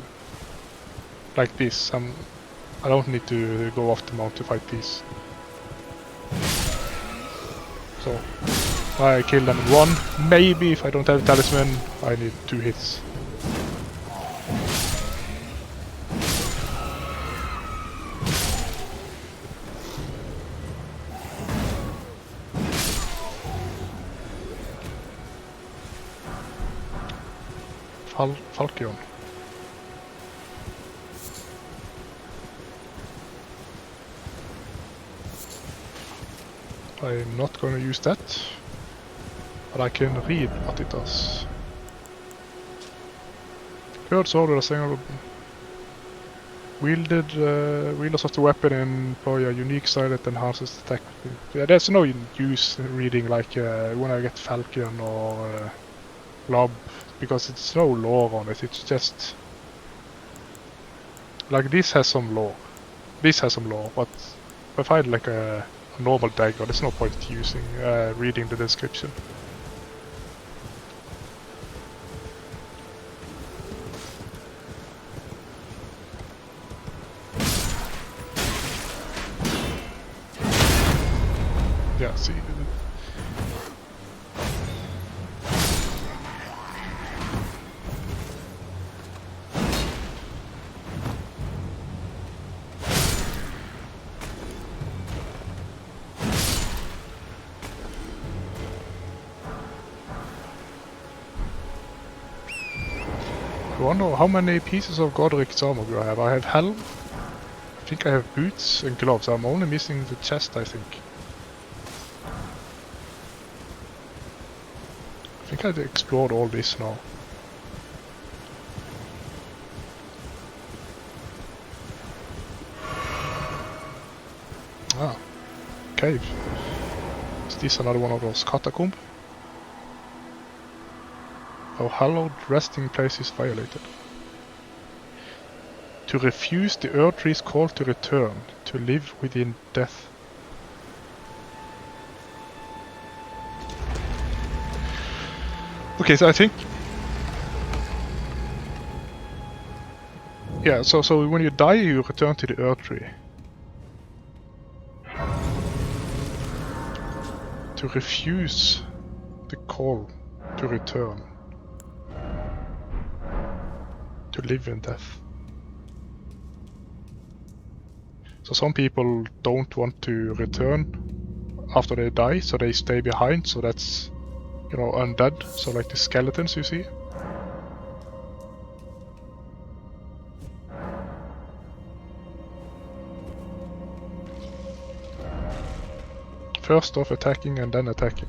like this. I don't need to go off the mount to fight these. So I kill them in one. Maybe if I don't have talisman, I need 2 hits. Falchion. I'm not going to use that, but I can read what it does. Curved sword with a single wielders of the weapon employ a unique style that enhances attack. Yeah, there's no use reading like when I get Falchion or Lob, because it's no lore on it. It's just like this has some lore. This has some lore, but if I find like a normal dagger, there's no point using reading the description. Yeah, see. I wonder how many pieces of Godric's armor do I have? I have helm. I think I have boots and gloves. I'm only missing the chest, I think. I think I've explored all this now. Ah, cave. Is this another one of those catacombs? Our hallowed resting place is violated. To refuse the Erdtree's call to return, to live within death. Okay, so I think... Yeah, so when you die, you return to the Erdtree. To refuse the call to return. To live in death. So some people don't want to return after they die, so they stay behind, so that's, you know, undead, so like the skeletons you see. First off attacking and then attacking.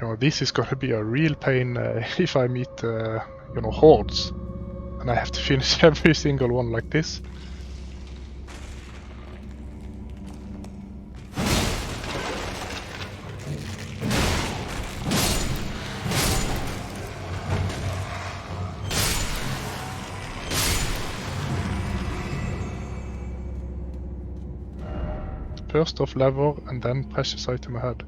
You know, this is gonna be a real pain if I meet, you know, hordes. And I have to finish every single one like this. First off lever and then precious item ahead.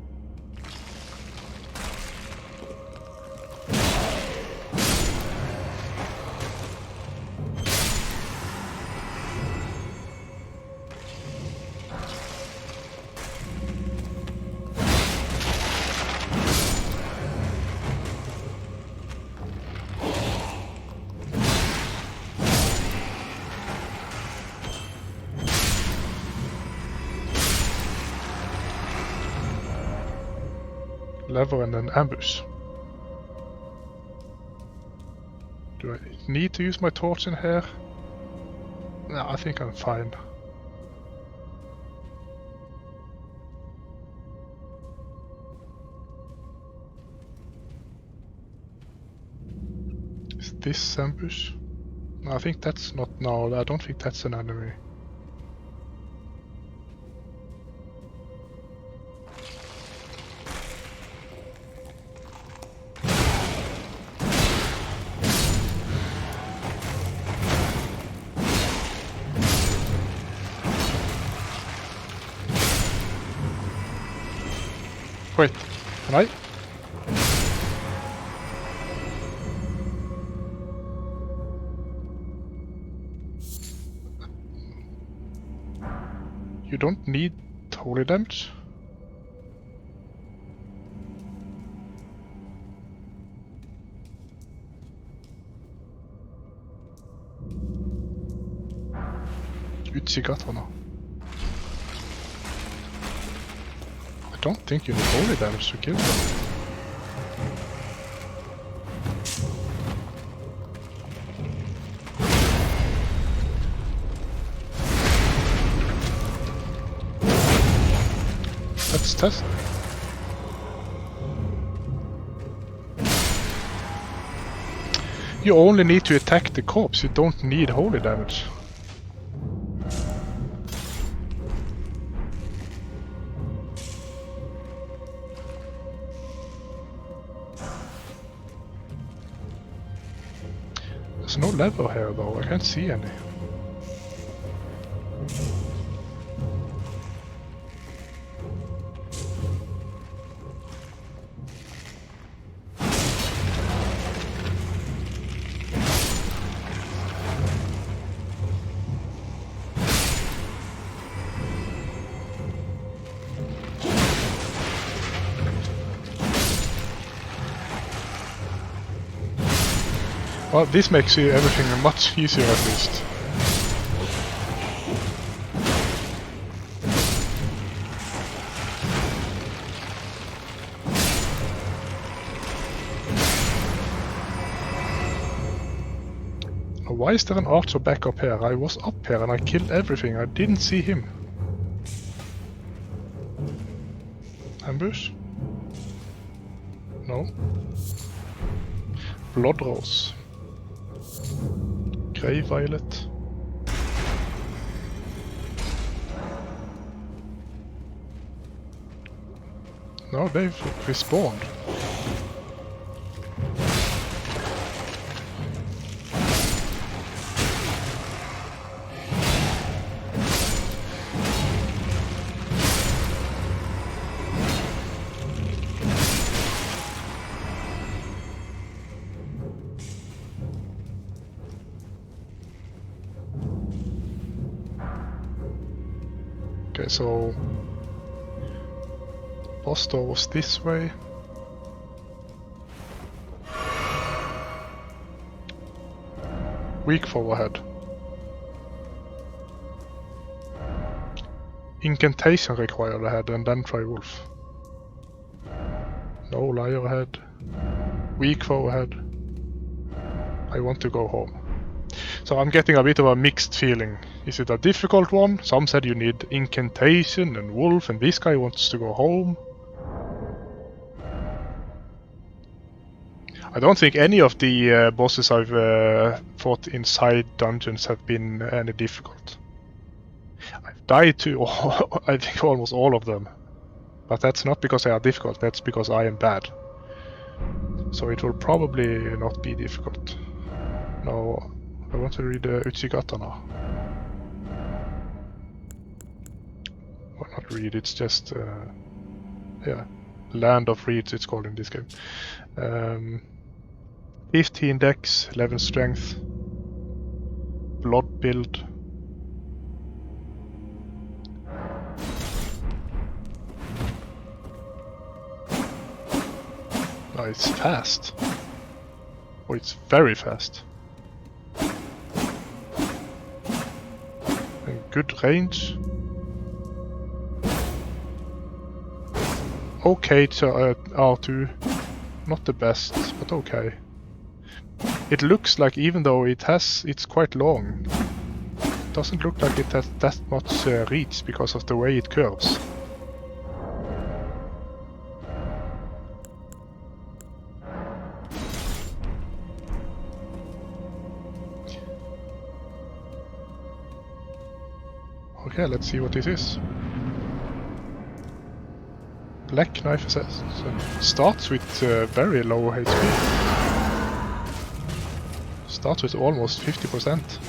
Lever and then ambush. Do I need to use my torch in here? No, I think I'm fine. Is this ambush? I think that's not... No, I don't think that's an enemy. Wait, can I? You don't need holy damage? Utsigatana. I don't think you need holy damage to kill them. Let's test. You only need to attack the corpse, you don't need holy damage. There's no lever here though, I can't see any. Well, this makes everything much easier at least. Why is there an archer back up here? I was up here and I killed everything, I didn't see him. Ambush? No. Blood Rose. Grey Violet. No, they've respawned. Okay, so boss door was this way. Weak forehead. Incantation required ahead and then try wolf. No liar ahead. Weak forehead. I want to go home. So I'm getting a bit of a mixed feeling. Is it a difficult one? Some said you need incantation and wolf, and this guy wants to go home. I don't think any of the bosses I've fought inside dungeons have been any difficult. I've died to, I think, almost all of them. But that's not because they are difficult, that's because I am bad. So it will probably not be difficult. No, I want to read Utsugata now. Well, not read, it's just, yeah, Land of Reeds it's called in this game. 15 dex, 11 strength, blood build. Oh, it's fast. Oh, it's very fast. And good range. Okay to R2. Not the best, but okay. It looks like, even though it's quite long, it doesn't look like it has that much reach because of the way it curves. Okay, let's see what this is. Black knife assassin. Starts with very low HP. Starts with almost 50%.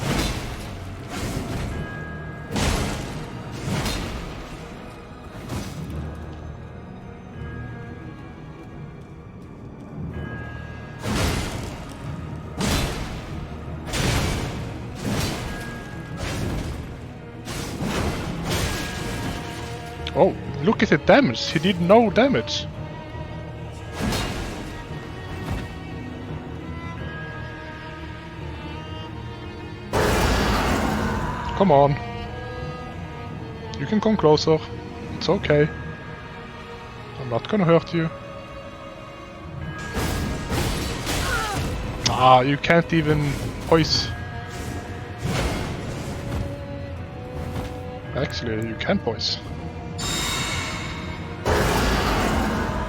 Oh, look at the damage! He did no damage! Come on. You can come closer. It's okay. I'm not gonna hurt you. Ah, you can't even poise. Actually, you can poise.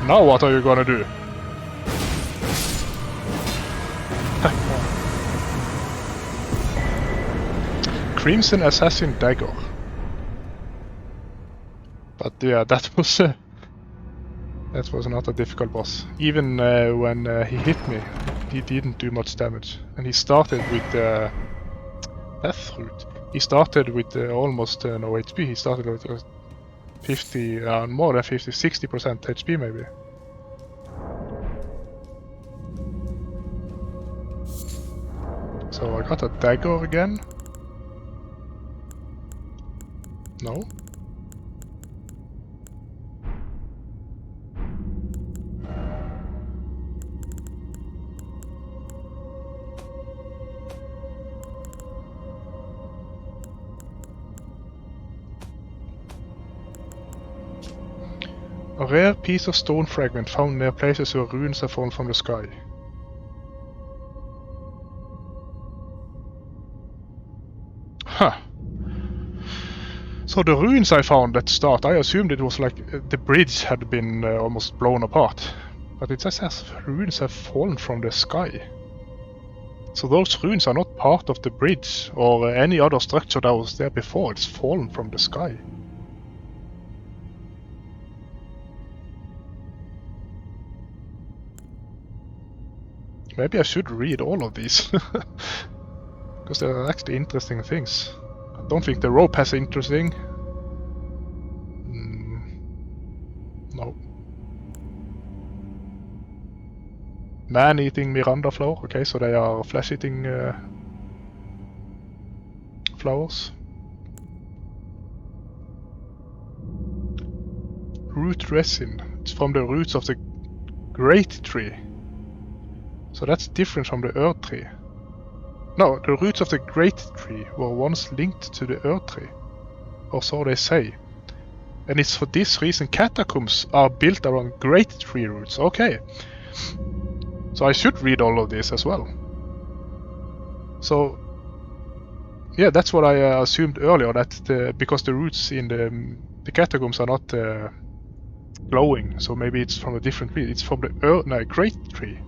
Now what are you gonna do? Crimson Assassin Dagger. But yeah, that was not a difficult boss. Even when he hit me, he didn't do much damage. And he started with Death Root. He started with almost no HP. He started with 50, more than 50, 60% HP maybe. So I got a dagger again. No. A rare piece of stone fragment found near places where runes have fallen from the sky. Huh. So the ruins I found at the start, I assumed it was like the bridge had been almost blown apart. But it says ruins have fallen from the sky. So those ruins are not part of the bridge or any other structure that was there before, it's fallen from the sky. Maybe I should read all of these, because there are actually interesting things. I don't think the rope has interesting. No. Man-eating Miranda flower. Okay, so they are flesh-eating flowers. Root resin. It's from the roots of the great tree. So that's different from the earth tree. No, the roots of the great tree were once linked to the earth tree. Or so they say. And it's for this reason catacombs are built around great tree roots. Okay. So I should read all of this as well. So, yeah, that's what I assumed earlier, that because the roots in the catacombs are not glowing, so maybe it's from a different tree. It's from the great tree.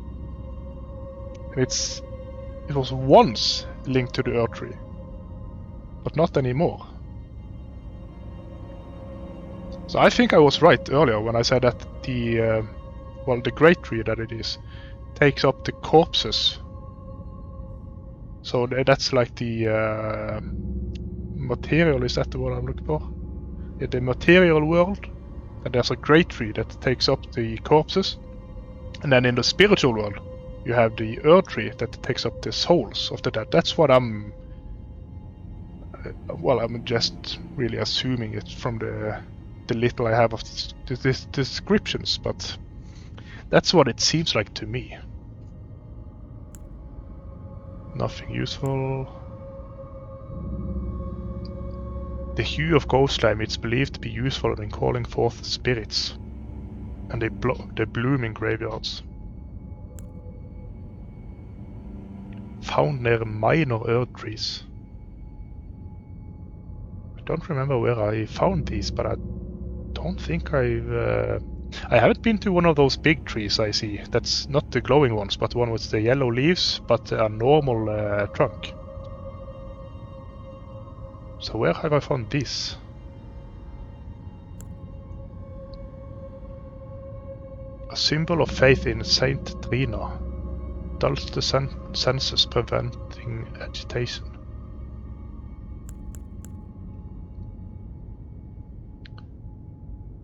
And it was once linked to the earth tree, but not anymore. So I think I was right earlier when I said that the great tree that it is takes up the corpses. So that's like the material, is that the word I'm looking for? Yeah, the material world. And there's a great tree that takes up the corpses. And then in the spiritual world, you have the earth tree that takes up the souls of the dead. That's what I'm just really assuming it from the little I have of these descriptions, but that's what it seems like to me. Nothing useful. The hue of ghost slime is believed to be useful in calling forth spirits, and they bloom in graveyards. Found near minor earth trees. I don't remember where I found these, but I don't think I haven't been to one of those big trees I see. That's not the glowing ones, but one with the yellow leaves, but a normal trunk. So where have I found this? A symbol of faith in Saint Trina. Dulls the senses, preventing agitation.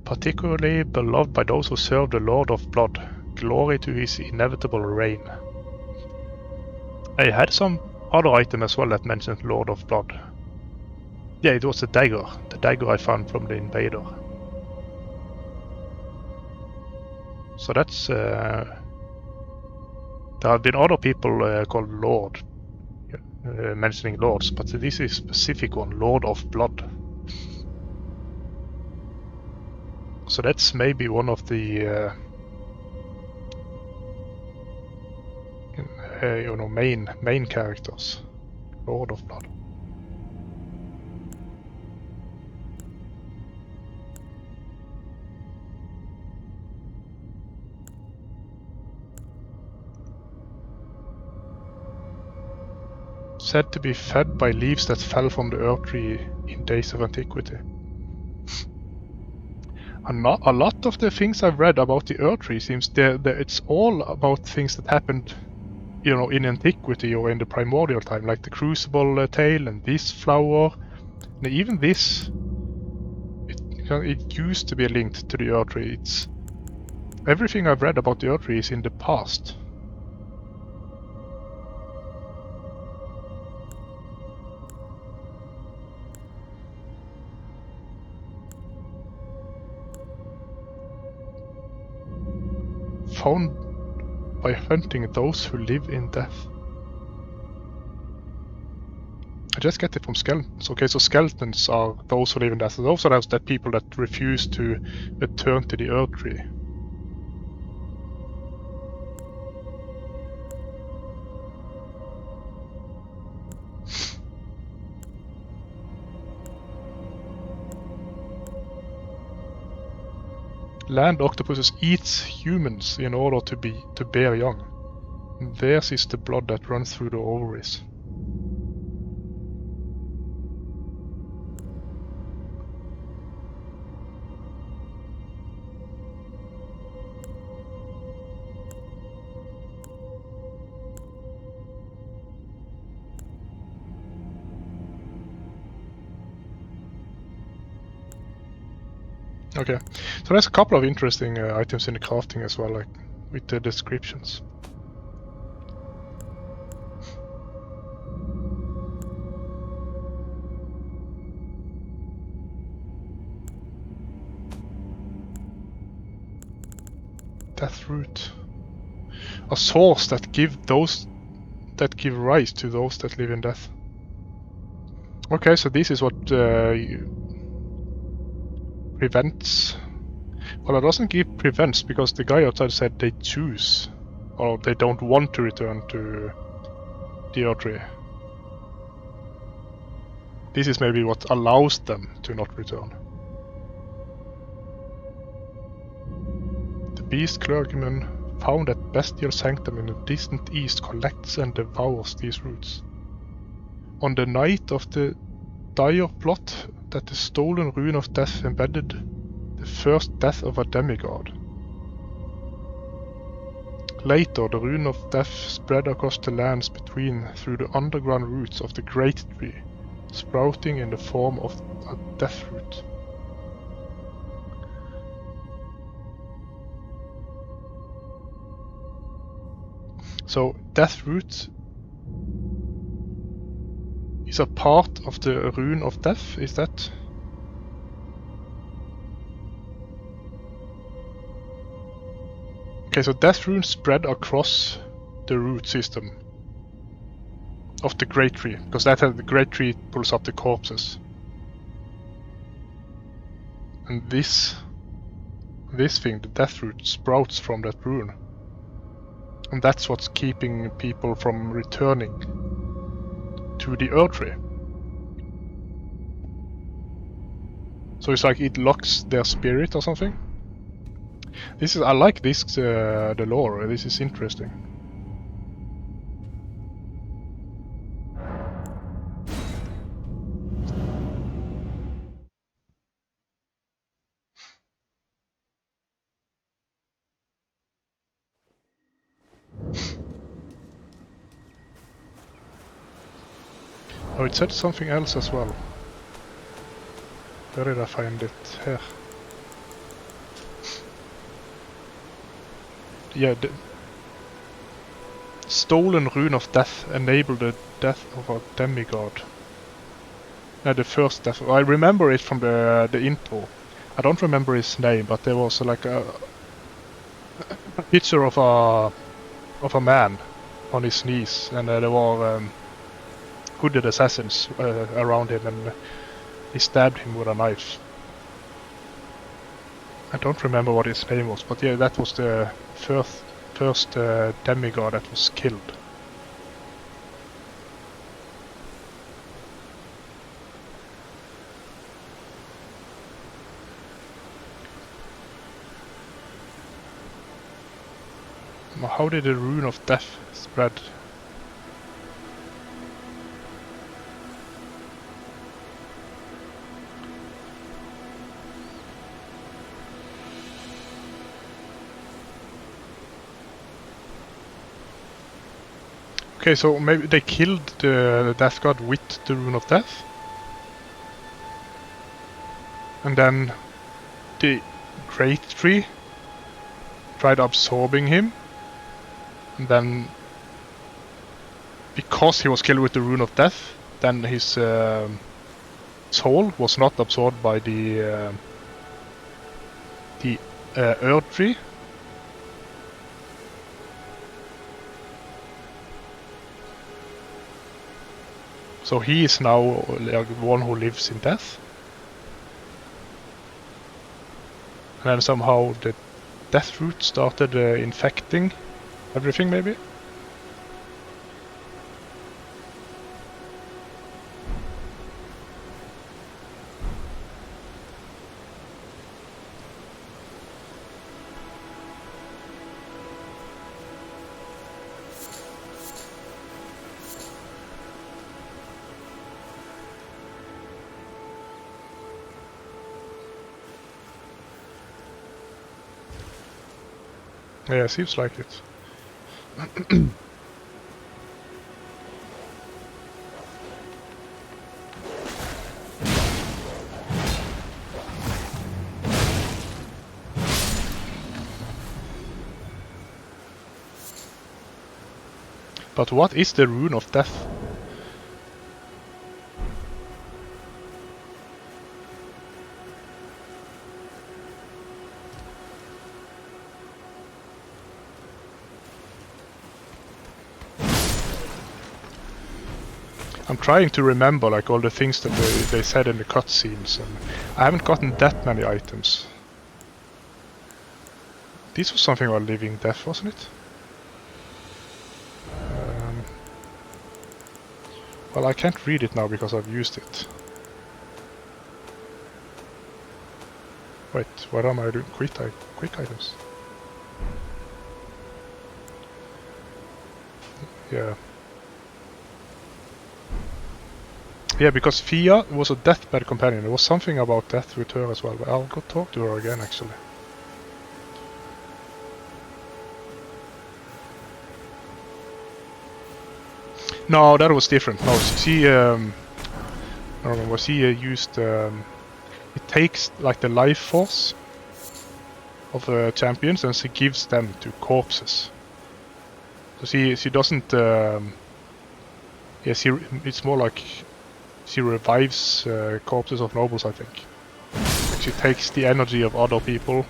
Particularly beloved by those who serve the Lord of Blood. Glory to his inevitable reign. I had some other item as well that mentioned Lord of Blood. Yeah, it was the dagger I found from the invader. So that's... there have been other people called Lord, mentioning Lords, but this is a specific one, Lord of Blood. So that's maybe one of the main characters, Lord of Blood. Said to be fed by leaves that fell from the earth tree in days of antiquity. A lot of the things I've read about the earth tree seems it's all about things that happened, in antiquity or in the primordial time, like the crucible tale and this flower, and even this. It used to be linked to the earth tree. Everything I've read about the earth tree is in the past. Found by hunting those who live in death. I just get it from skeletons. Okay, so skeletons are those who live in death. So those are the people that refuse to return to the earth tree. Land octopuses eats humans in order to bear young. Theirs is the blood that runs through the ovaries. Okay, so there's a couple of interesting items in the crafting as well, like with the descriptions. Death root. A source that give rise to those that live in death. Okay, so this is what prevents. Well, it doesn't give prevents because the guy outside said they choose, or they don't want to return to the earth tree. This is maybe what allows them to not return. The beast clergyman found that bestial sanctum in the distant east collects and devours these roots. On the night of the dire plot that the stolen rune of death embedded the first death of a demigod. Later, the rune of death spread across the lands between through the underground roots of the great tree, sprouting in the form of a death root. So, death root is a part of the rune of death, is that? Okay, so death rune spread across the root system of the great tree, because the great tree pulls up the corpses. And this thing, the death root, sprouts from that rune. And that's what's keeping people from returning to the earth tree. So it's like it locks their spirit or something. I like this, the lore. This is interesting. Oh, it said something else as well. Where did I find it? Here. Yeah, the stolen rune of death enable the death of a demigod. The first death. I remember it from the intro. I don't remember his name, but there was like a picture of a man on his knees, and there were hooded assassins around him, and he stabbed him with a knife. I don't remember what his name was, but yeah, that was the first demigod that was killed. Now, how did the rune of death spread? Okay, so maybe they killed the death god with the rune of death, and then the great tree tried absorbing him, and then because he was killed with the rune of death, then his soul was not absorbed by the earth tree. So he is now like one who lives in death. And then somehow the death root started infecting everything, maybe? Yeah, seems like it. But what is the rune of death? I'm trying to remember like all the things that they said in the cutscenes, and I haven't gotten that many items. This was something about living death, wasn't it? Well, I can't read it now because I've used it. Wait, what am I doing? Quick items. Yeah. Yeah, because Fia was a deathbed companion. There was something about death with her as well, but I'll go talk to her again, actually. No, that was different. No, she, I don't remember, she used, it takes like the life force of champions and she gives them to corpses. So she doesn't, yeah, it's more like she revives corpses of nobles, I think. Like she takes the energy of other people.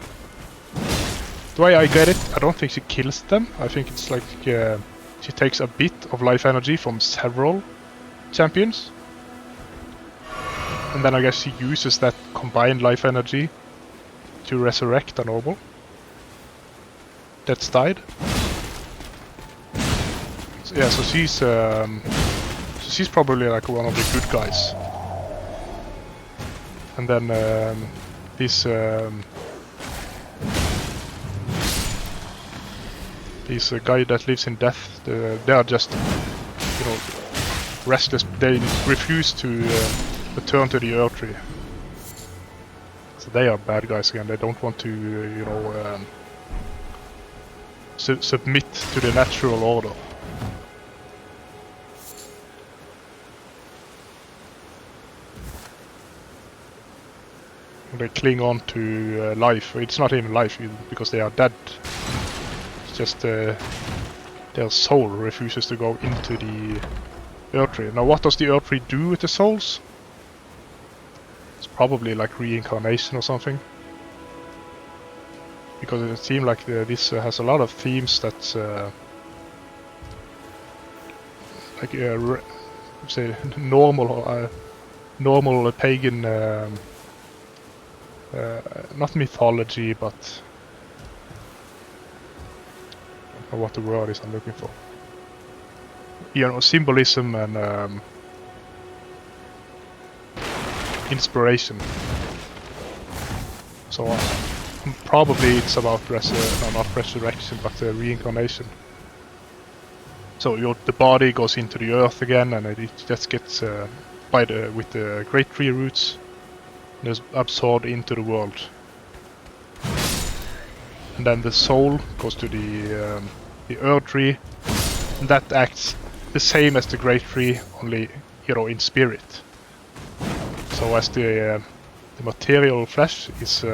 The way I get it, I don't think she kills them. I think it's like she takes a bit of life energy from several champions. And then I guess she uses that combined life energy to resurrect a noble that's died. So, yeah, so she's probably like one of the good guys. And then this guy that lives in death, they are just, you know, restless. They refuse to return to the earth tree. So they are bad guys again. They don't want to, you know, submit to the natural order. They cling on to life. It's not even life because they are dead. It's just their soul refuses to go into the Earth Tree. Now, what does the Earth Tree do with the souls? It's probably like reincarnation or something. Because it seems like this has a lot of themes that's like say normal pagan, not mythology, but I don't know what the word is I'm looking for. You know, symbolism and inspiration. So probably it's about not resurrection, but reincarnation. So the body goes into the earth again, and it just gets with the great tree roots, and is absorbed into the world. And then the soul goes to the earth tree, and that acts the same as the great tree, only in spirit. So as the material flesh is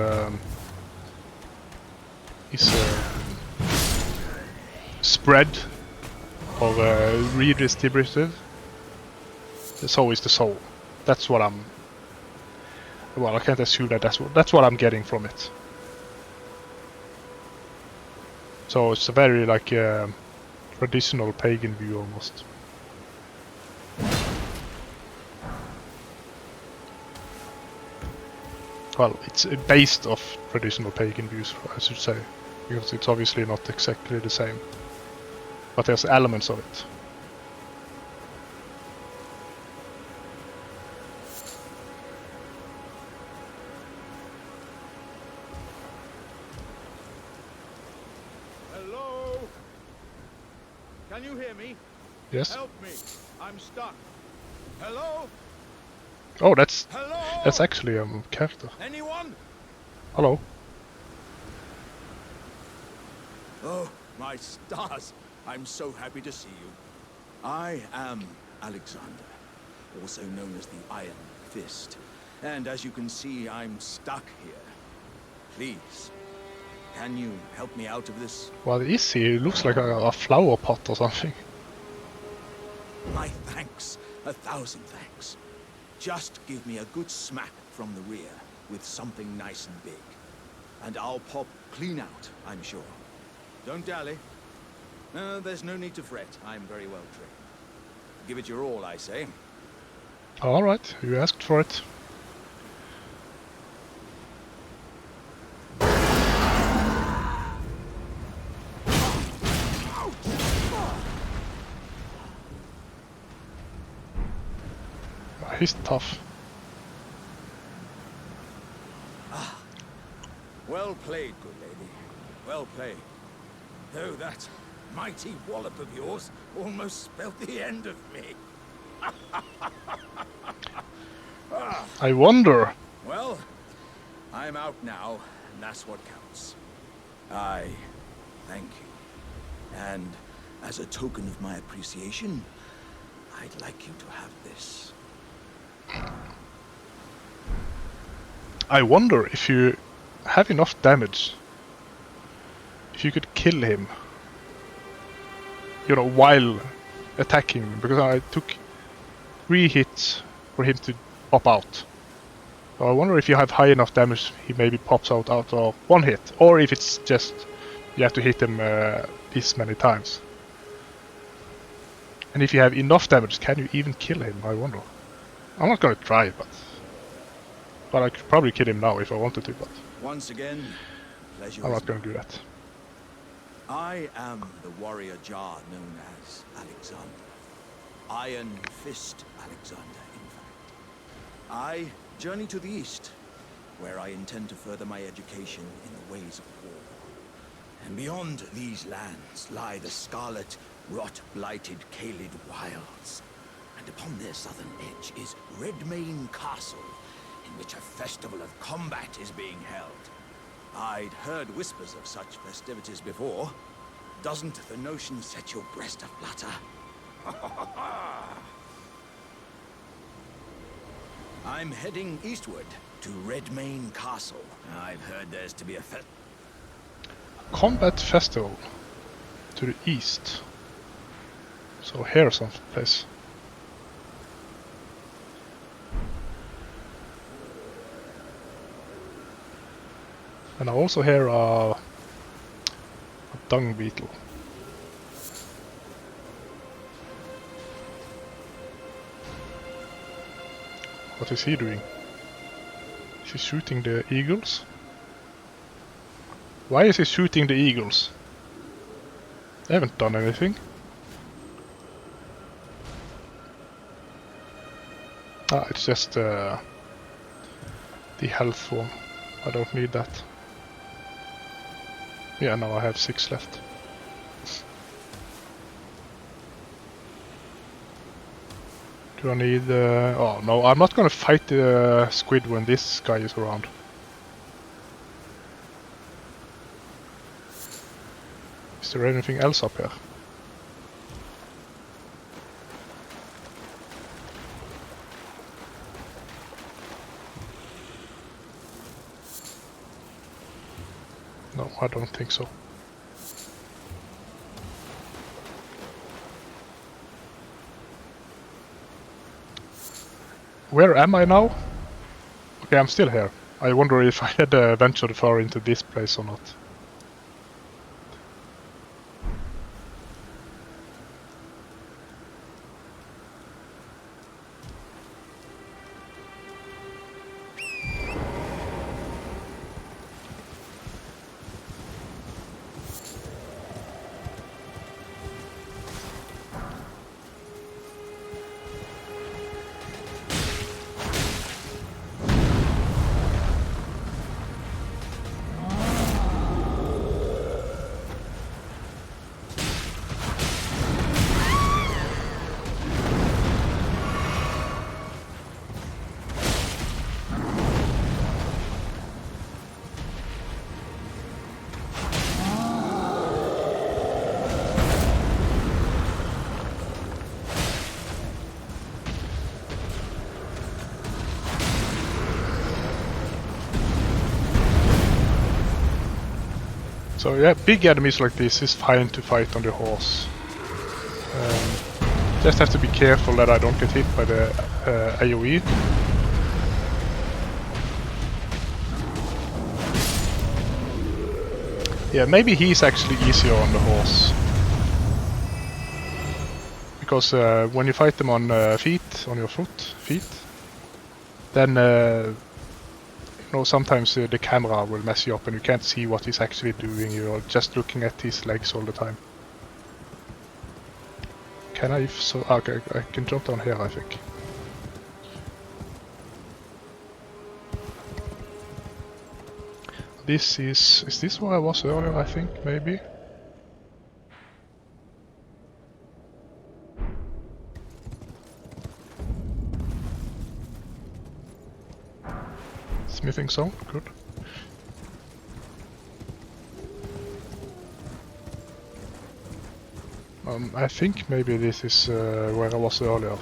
spread or redistributed, so is the soul. That's what I'm. Well, I can't assume that that's what I'm getting from it. So it's a very like traditional pagan view almost. Well, it's based off traditional pagan views, I should say, because it's obviously not exactly the same. But there's elements of it. Hello? Can you hear me? Yes? Help me. I'm stuck. Hello? Oh, that's Hello? actually a character. Anyone? Hello. Oh, my stars. I'm so happy to see you. I am Alexander, also known as the Iron Fist. And as you can see, I'm stuck here. Please, can you help me out of this? What is he? He looks like a flower pot or something. My thanks. 1,000 thanks. Just give me a good smack from the rear with something nice and big. And I'll pop clean out, I'm sure. Don't dally. No, there's no need to fret. I'm very well trained. Give it your all, I say. Alright, you asked for it. He's tough. Well played, good lady. Well played. Though that mighty wallop of yours almost spelled the end of me. I wonder. Well, I'm out now, and that's what counts. I thank you. And as a token of my appreciation, I'd like you to have this. I wonder if you have enough damage, if you could kill him, while attacking him, because I took 3 hits for him to pop out. So I wonder if you have high enough damage, he maybe pops out of 1 hit, or if it's just you have to hit him this many times. And if you have enough damage, can you even kill him? I wonder. I'm not gonna try, but I could probably kill him now if I wanted to, but Once again, pleasure. I'm not gonna do that. I am the warrior Jar known as Alexander. Iron Fist Alexander, in fact. I journey to the east, where I intend to further my education in the ways of war. And beyond these lands lie the scarlet, rot-blighted Caelid wilds. And upon their southern edge is Redmane Castle, in which a festival of combat is being held. I'd heard whispers of such festivities before. Doesn't the notion set your breast aflutter? I'm heading eastward to Redmane Castle. I've heard there's to be a Combat Festival to the east. So here someplace. And I also hear a dung beetle. What is he doing? Is he shooting the eagles? Why is he shooting the eagles? They haven't done anything. Ah, it's just the health form. I don't need that. Yeah, now I have 6 left. Do I need... oh no, I'm not gonna fight the squid when this guy is around. Is there anything else up here? No, I don't think so. Where am I now? Okay, I'm still here. I wonder if I had ventured far into this place or not. So yeah, big enemies like this is fine to fight on the horse. Just have to be careful that I don't get hit by the AoE. Yeah, maybe he's actually easier on the horse. Because when you fight them on feet, on your feet, then sometimes the camera will mess you up and you can't see what he's actually doing. You're just looking at his legs all the time. Can I? Okay, I can jump down here, I think. This is this where I was earlier, I think, maybe? Smithing zone, good. I think maybe this is where I was earlier.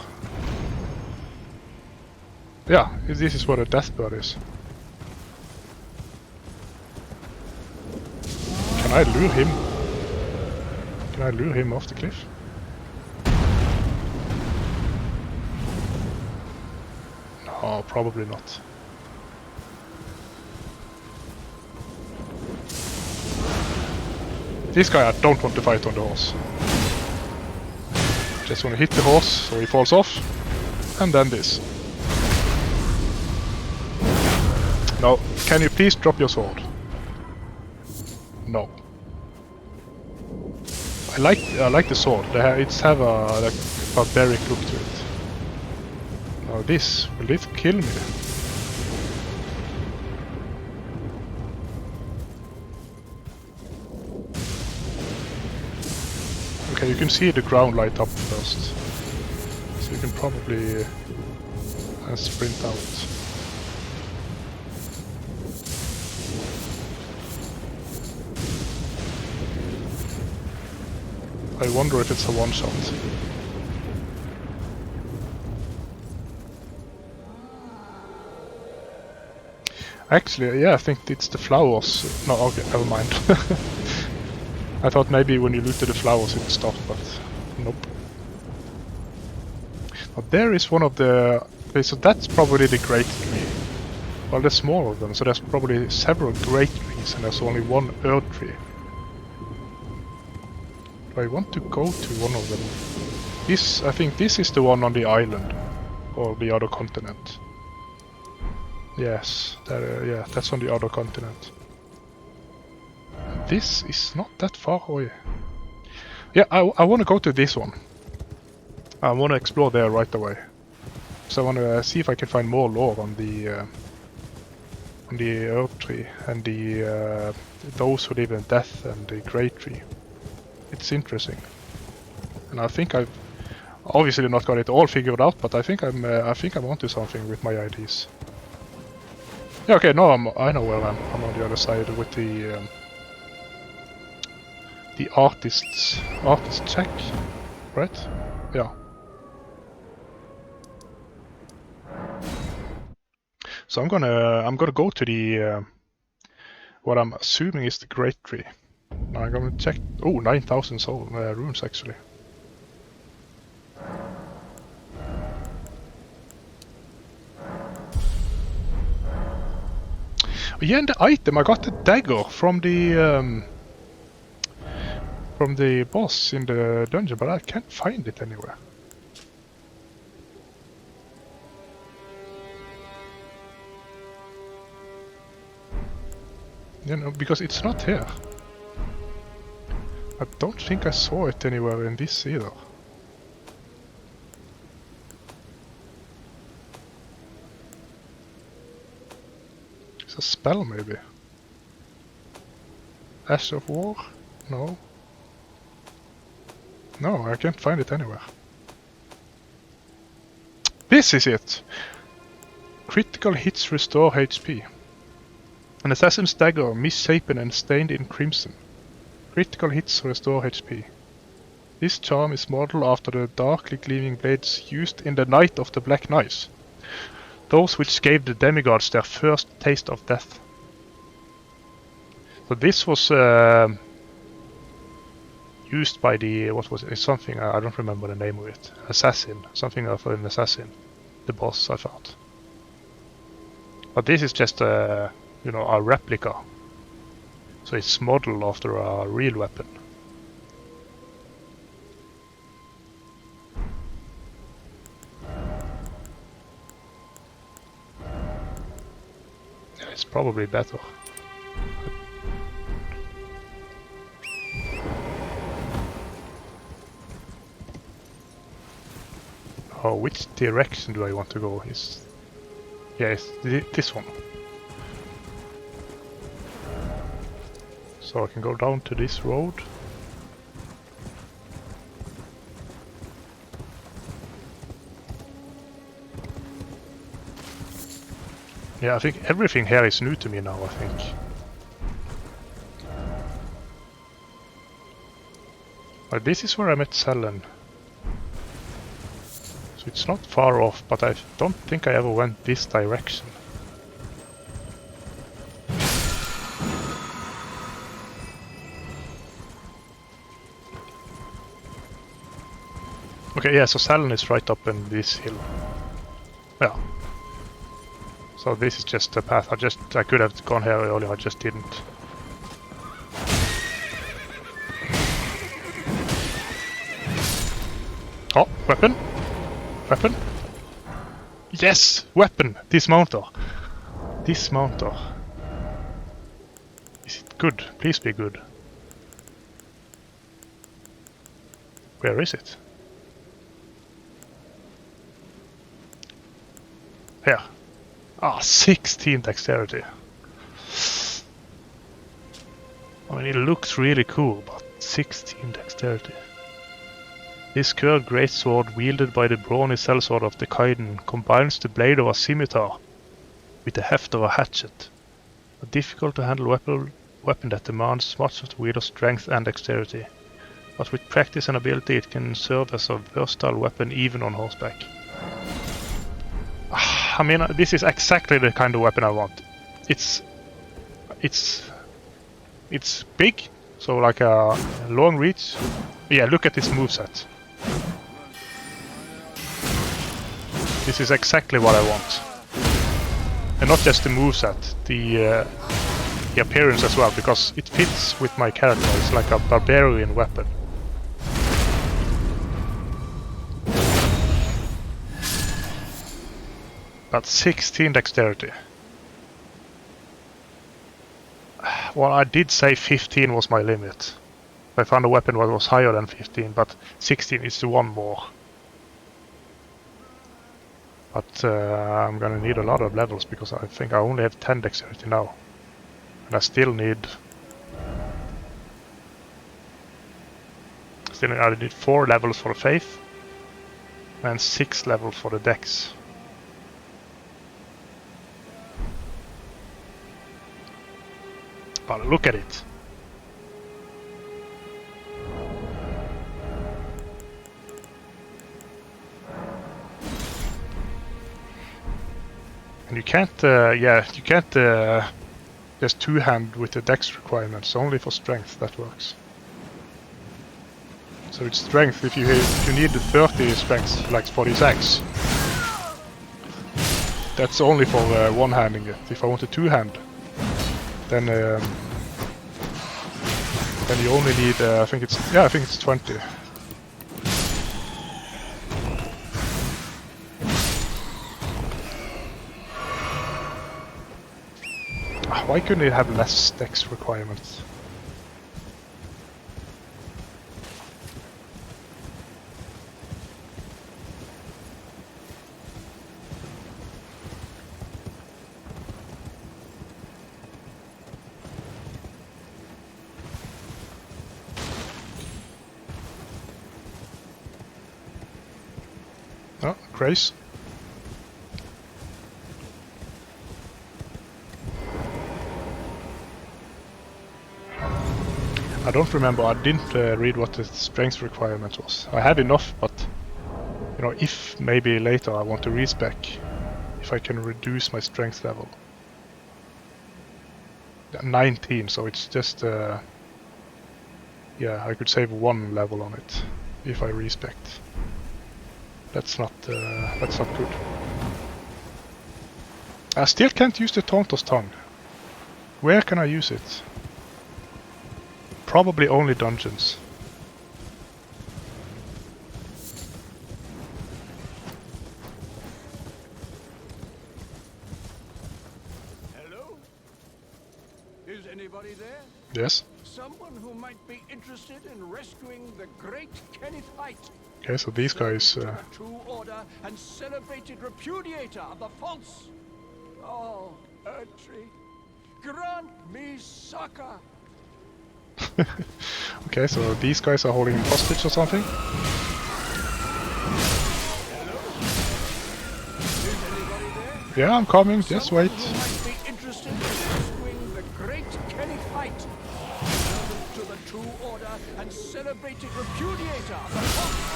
Yeah, this is where the deathbird is. Can I lure him? Can I lure him off the cliff? No, probably not. This guy I don't want to fight on the horse. Just want to hit the horse so he falls off, and then this. No, can you please drop your sword? No. I like the sword. It's have a like barbaric look to it. Now this will it kill me? Okay, you can see the ground light up first, so you can probably sprint out. I wonder if it's a one-shot. Actually, yeah, I think it's the flowers. No, okay, never mind. I thought maybe when you looted the flowers it stopped, but nope. But there is one of the... Okay, so that's probably the great tree. Well, there's more of them, so there's probably several great trees and there's only one earth tree. I want to go to one of them. This, I think this is the one on the island. Or the other continent. Yes, yeah, that's on the other continent. This is not that far away. Yeah, I want to go to this one. I want to explore there right away. So I want to see if I can find more lore on the Earth Tree and the those who live in death and the Great Tree. It's interesting, and I think I've obviously not got it all figured out, but I think I'm onto something with my ideas. Yeah, okay, no, I know where I'm. I'm on the other side with the artist check, right? Yeah. So I'm gonna go to the what I'm assuming is the Great Tree. Now I'm gonna check. Oh, 9,000 soul runes actually. Yeah, and the item, I got the dagger from the boss in the dungeon, but I can't find it anywhere. You know, because it's not here. I don't think I saw it anywhere in this either. It's a spell maybe. Ash of War? No. No, I can't find it anywhere. This is it! Critical hits restore HP. An assassin's dagger, misshapen and stained in crimson. Critical hits restore HP. This charm is modeled after the darkly gleaming blades used in the Night of the Black Knives. Those which gave the demigods their first taste of death. So this was used by the, what was it, something, I don't remember the name of it. Assassin, something of an assassin. The boss, I thought. But this is just a, you know, a replica. So it's modeled after a real weapon. Yeah, it's probably better. Oh, which direction do I want to go? Is yes, this one. So I can go down to this road. Yeah, I think everything here is new to me now, I think. But this is where I met Selen. So it's not far off, but I don't think I ever went this direction. Okay, yeah, so Salen is right up in this hill. Yeah. So this is just a path. I could have gone here earlier, I just didn't. Oh, weapon! Weapon! Yes! Weapon! Dismounter! Dismounter. Is it good? Please be good. Where is it? Here. Ah, 16 dexterity. I mean, it looks really cool, but 16 dexterity. This curved greatsword wielded by the brawny sellsword of the Kaiden combines the blade of a scimitar with the heft of a hatchet. A difficult to handle weapon that demands much of the wielder's strength and dexterity. But with practice and ability it can serve as a versatile weapon even on horseback. I mean, this is exactly the kind of weapon I want. it's big, so like a long reach. Yeah, look at this moveset. This is exactly what I want. And not just the moveset, the appearance as well, because it fits with my character. It's like a barbarian weapon. That's 16 dexterity. Well, I did say 15 was my limit. I found a weapon that was higher than 15, but 16 is the one more. But I'm gonna need a lot of levels because I think I only have 10 dexterity now. And I still need... I need 4 levels for the faith and 6 levels for the dex. But look at it. And you can't, you can't just two-hand with the dex requirements. Only for strength that works. So it's strength if you need the 30 strength, like for this axe. That's only for one-handing it. If I want to two-hand, then you only need, I think it's 20. Why couldn't it have less dex requirements? Oh, Grace. I don't remember, I didn't read what the strength requirement was. I have enough, but you know, if maybe later I want to respec, if I can reduce my strength level. 19, so it's just yeah, I could save 1 level on it if I respec. That's not good. I still can't use the Taunter's Tongue. Where can I use it? Probably only dungeons. Hello? Is anybody there? Yes. Someone who might be interested in rescuing the great Kenneth Height. Okay, so these guys... The true order and celebrated repudiator of the false. Oh, Erdtree, grant me succor. Okay, so these guys are holding him hostage or something? Hello? Is anybody there? Yeah, I'm coming, just wait. Someone who might be interested in rescuing the great Kenneth Height. Servant to the true order and celebrated repudiator of the false.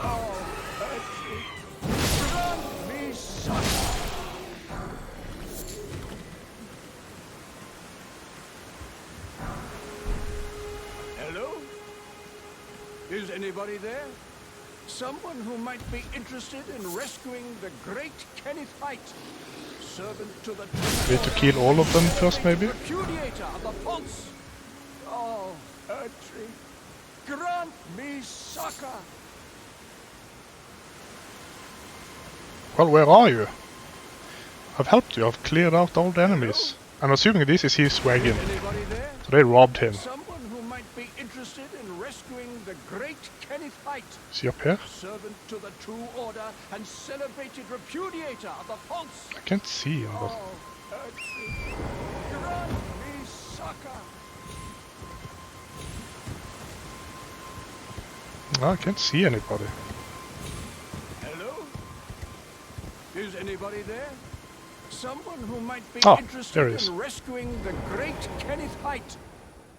Oh, Erdtree, grant me succor. Hello? Is anybody there? Someone who might be interested in rescuing the great Kenneth Height. Servant to the Need to kill all of them first, maybe? repudiator of the false. Oh, Erdtree, grant me succor. Well, where are you? I've helped you, I've cleared out all the enemies. I'm assuming this is his wagon. Anybody there? So they robbed him. Someone who might be interested in rescuing the great Kenneth Height. Is he up here? Servant to the true order and celebrated repudiator of the false. I can't see him, but... Oh, Erdtree, grant me succor. No, I can't see anybody. Hello? Is anybody there? Someone who might be there he interested is. in rescuing the great Kenneth Height.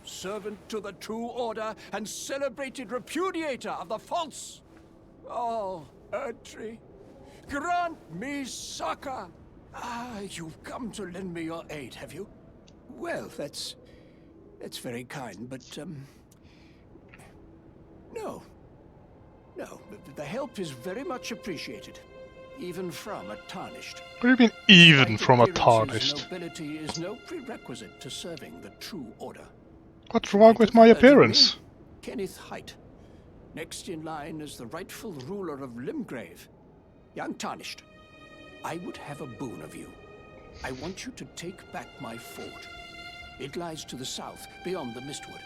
Servant to the true order and celebrated repudiator of the false. Oh, Erdtree, grant me succor. Ah, you've come to lend me your aid, have you? Well, that's very kind, but, no. No, the help is very much appreciated, even from a tarnished. What do you mean, even Despite from a appearances, tarnished? nobility is no prerequisite to serving the true order. What's wrong with my appearance? Kenneth Height. Next in line is the rightful ruler of Limgrave, young Tarnished. I would have a boon of you. I want you to take back my fort. It lies to the south, beyond the Mistwood.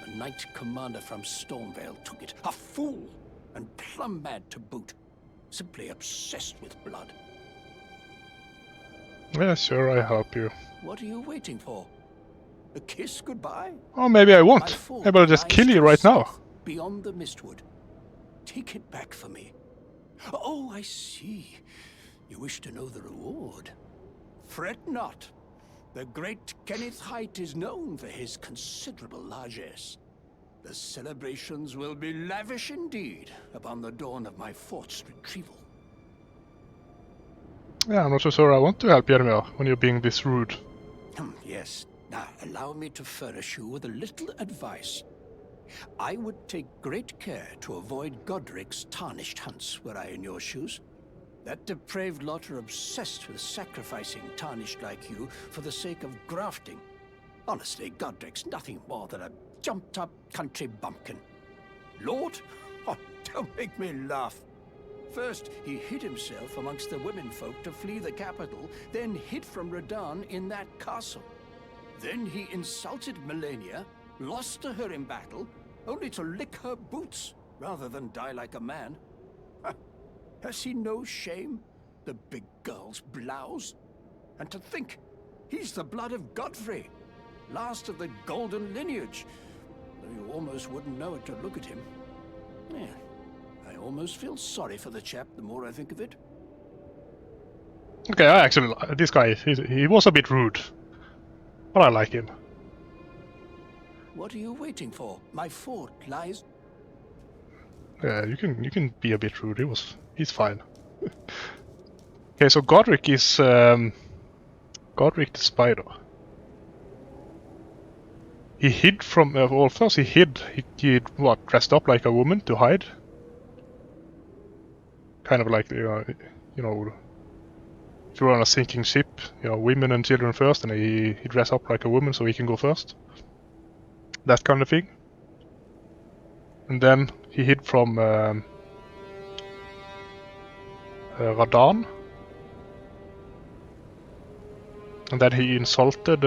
A knight commander from Stormvale took it. A fool! And plumb mad to boot. Simply obsessed with blood. Yeah, sure, I help you. What are you waiting for? A kiss goodbye? Oh, maybe I My won't. fort Maybe I'll just lies kill to you the right now. south, beyond the Mistwood. Take it back for me. Oh, I see. You wish to know the reward. Fret not. The great Kenneth Height is known for his considerable largesse. The celebrations will be lavish indeed upon the dawn of my fort's retrieval. Yeah, I'm not so sure I want to help Yermia when you're being this rude. Yes. Now, allow me to furnish you with a little advice. I would take great care to avoid Godric's tarnished hunts were I in your shoes. That depraved lot are obsessed with sacrificing tarnished like you for the sake of grafting. Honestly, Godric's nothing more than a jumped-up country bumpkin. Lord? Oh, don't make me laugh. First, he hid himself amongst the womenfolk to flee the capital, then hid from Radahn in that castle. Then he insulted Melania, lost to her in battle, only to lick her boots rather than die like a man. Has he no shame, the big girl's blouse? And to think, he's the blood of Godfrey, last of the golden lineage, though you almost wouldn't know it to look at him. Yeah, I almost feel sorry for the chap the more I think of it. Okay, I actually this guy. He was a bit rude, but I like him. What are you waiting for? My fort lies... Yeah, you can be a bit rude. He's fine. Okay, so Godric is Godric the Spider. He hid from well, first he hid. He what, dressed up like a woman to hide. Kind of like you know, if you're on a sinking ship, women and children first, and he dressed up like a woman so he can go first. That kind of thing. And then he hid from Radahn. And then he insulted,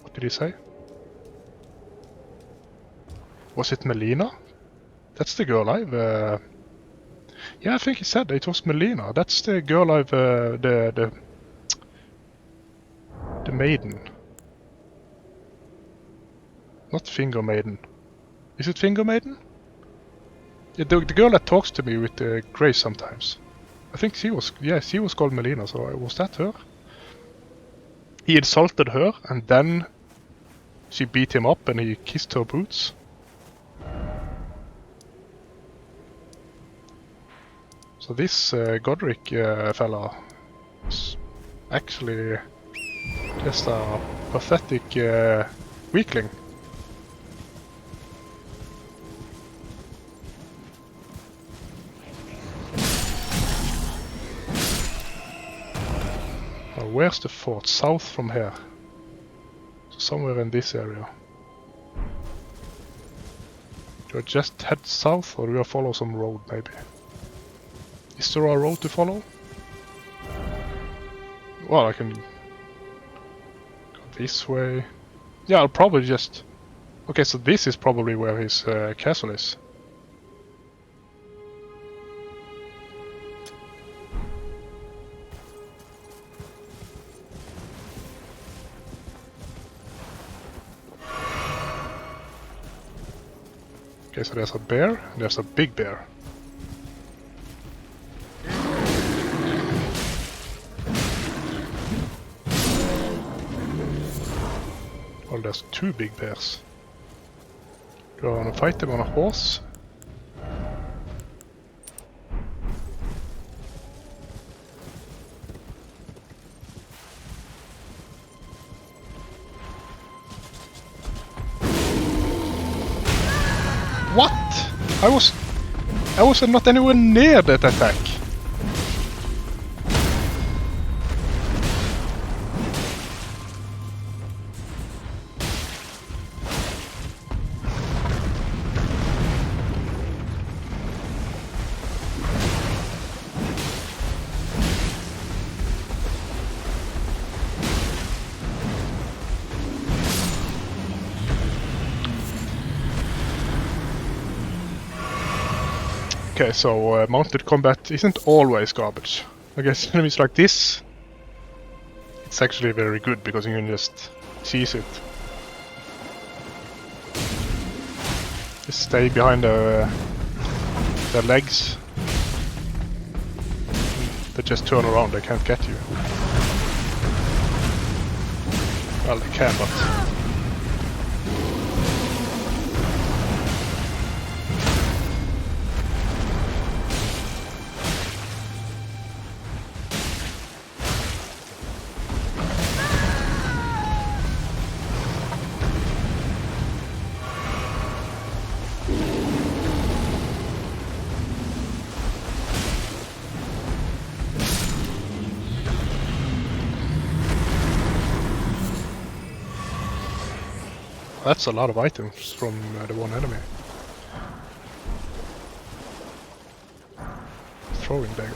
what did he say? Was it Melina? That's the girl yeah, I think he said it was Melina. That's the girl the maiden. Not Finger Maiden. Is it Finger Maiden? Yeah, the girl that talks to me with Grace sometimes. I think she was called Melina, so was that her? He insulted her, and then she beat him up and he kissed her boots. So this Godric fella is actually just a pathetic weakling. Now, where's the fort? South from here. So somewhere in this area. Do I just head south, or do I follow some road maybe? Is there a road to follow? Well, I can go this way. Yeah, I'll probably just... Okay, so this is probably where his castle is. Okay, so there's a bear, and there's a big bear. Well, there's two big bears. Do I want to fight them on a horse? I was not anywhere near that attack. Okay, so mounted combat isn't always garbage. I guess enemies like this, it's actually very good because you can just seize it. Just stay behind the legs. They just turn around, they can't get you. Well, they can, but... That's a lot of items from the one enemy. Throwing dagger.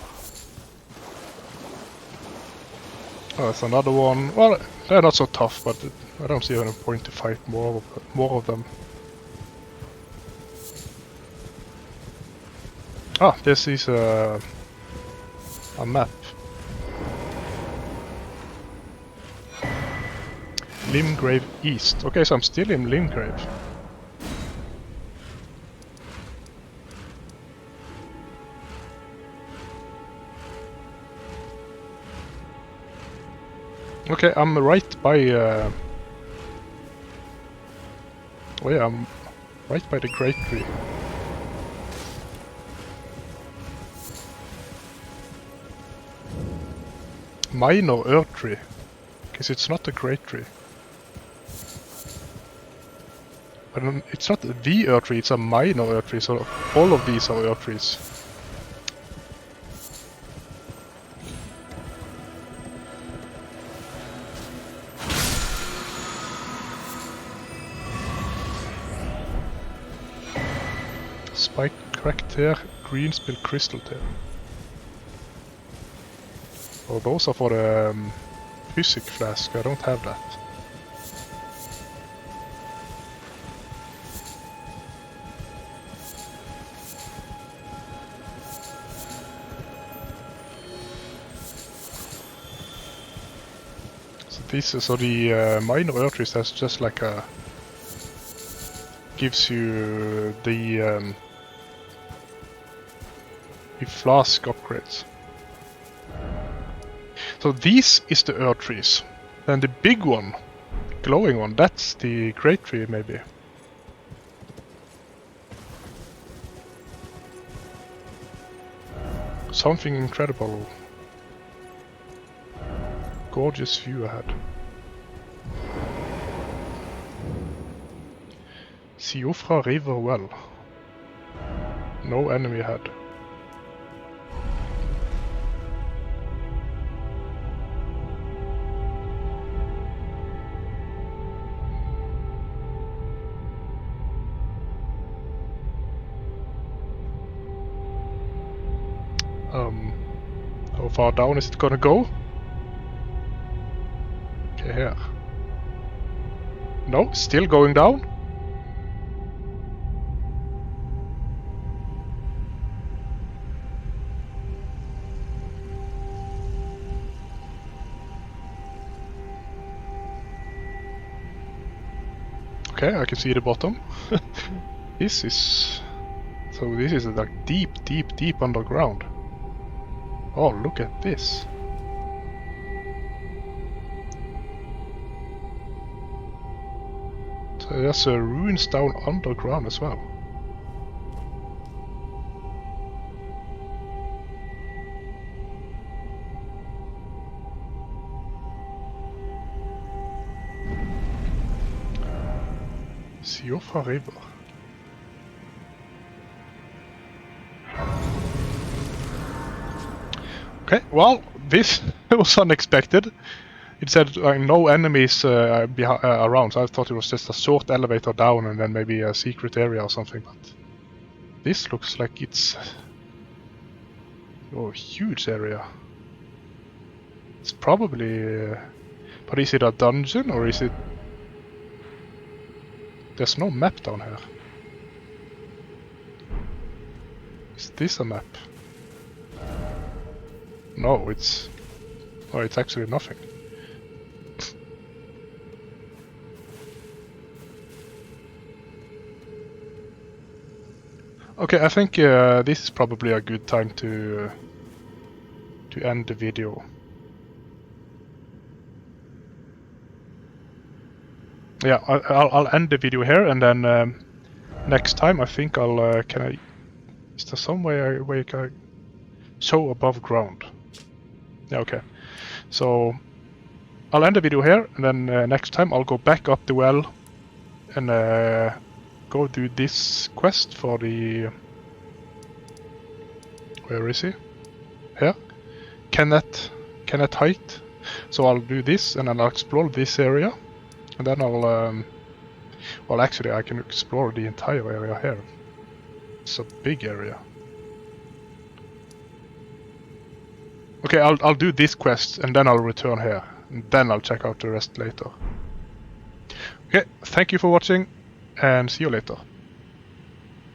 Oh, that's another one. Well, they're not so tough, but I don't see any point to fight more of them. Ah, this is a map. Limgrave East. Okay, so I'm still in Limgrave. Okay, I'm right by... oh yeah, I'm right by the Great Tree. Minor Earth Tree. Because it's not a Great Tree. But it's not the Earth Tree, it's a minor Earth Tree, so all of these are Earth Trees. Spike Crack Tear, Green Spill Crystal Tear. Oh, those are for the Physic Flask, I don't have that. So the minor Earth Trees, that's just like a... gives you the flask upgrades. So this is the Earth Trees. Then the big one, glowing one, that's the Great Tree maybe. Something incredible. Gorgeous view ahead. Siofra River Well. No enemy ahead. How far down is it gonna go? Okay, here. No, still going down? Okay, I can see the bottom. This is... So this is like deep underground. Oh, look at this. So there's ruins down underground as well. Siofra River. Okay, well, this was unexpected. It said no enemies around, so I thought it was just a short elevator down and then maybe a secret area or something, but this looks like it's a huge area. It's probably... but is it a dungeon or is it... There's no map down here. Is this a map? No, it's... oh, it's actually nothing. Okay, I think this is probably a good time to end the video. Yeah, I'll end the video here, and then next time I think I'll can I? Is there some way where you can show above ground? Yeah, okay. So I'll end the video here, and then next time I'll go back up the well and go do this quest for the... where is he? Here? Kenneth Height. So I'll do this, and then I'll explore this area, and then I'll well, actually I can explore the entire area here. It's a big area. Okay, I'll do this quest, and then I'll return here, and then I'll check out the rest later. Okay, thank you for watching, and see you later.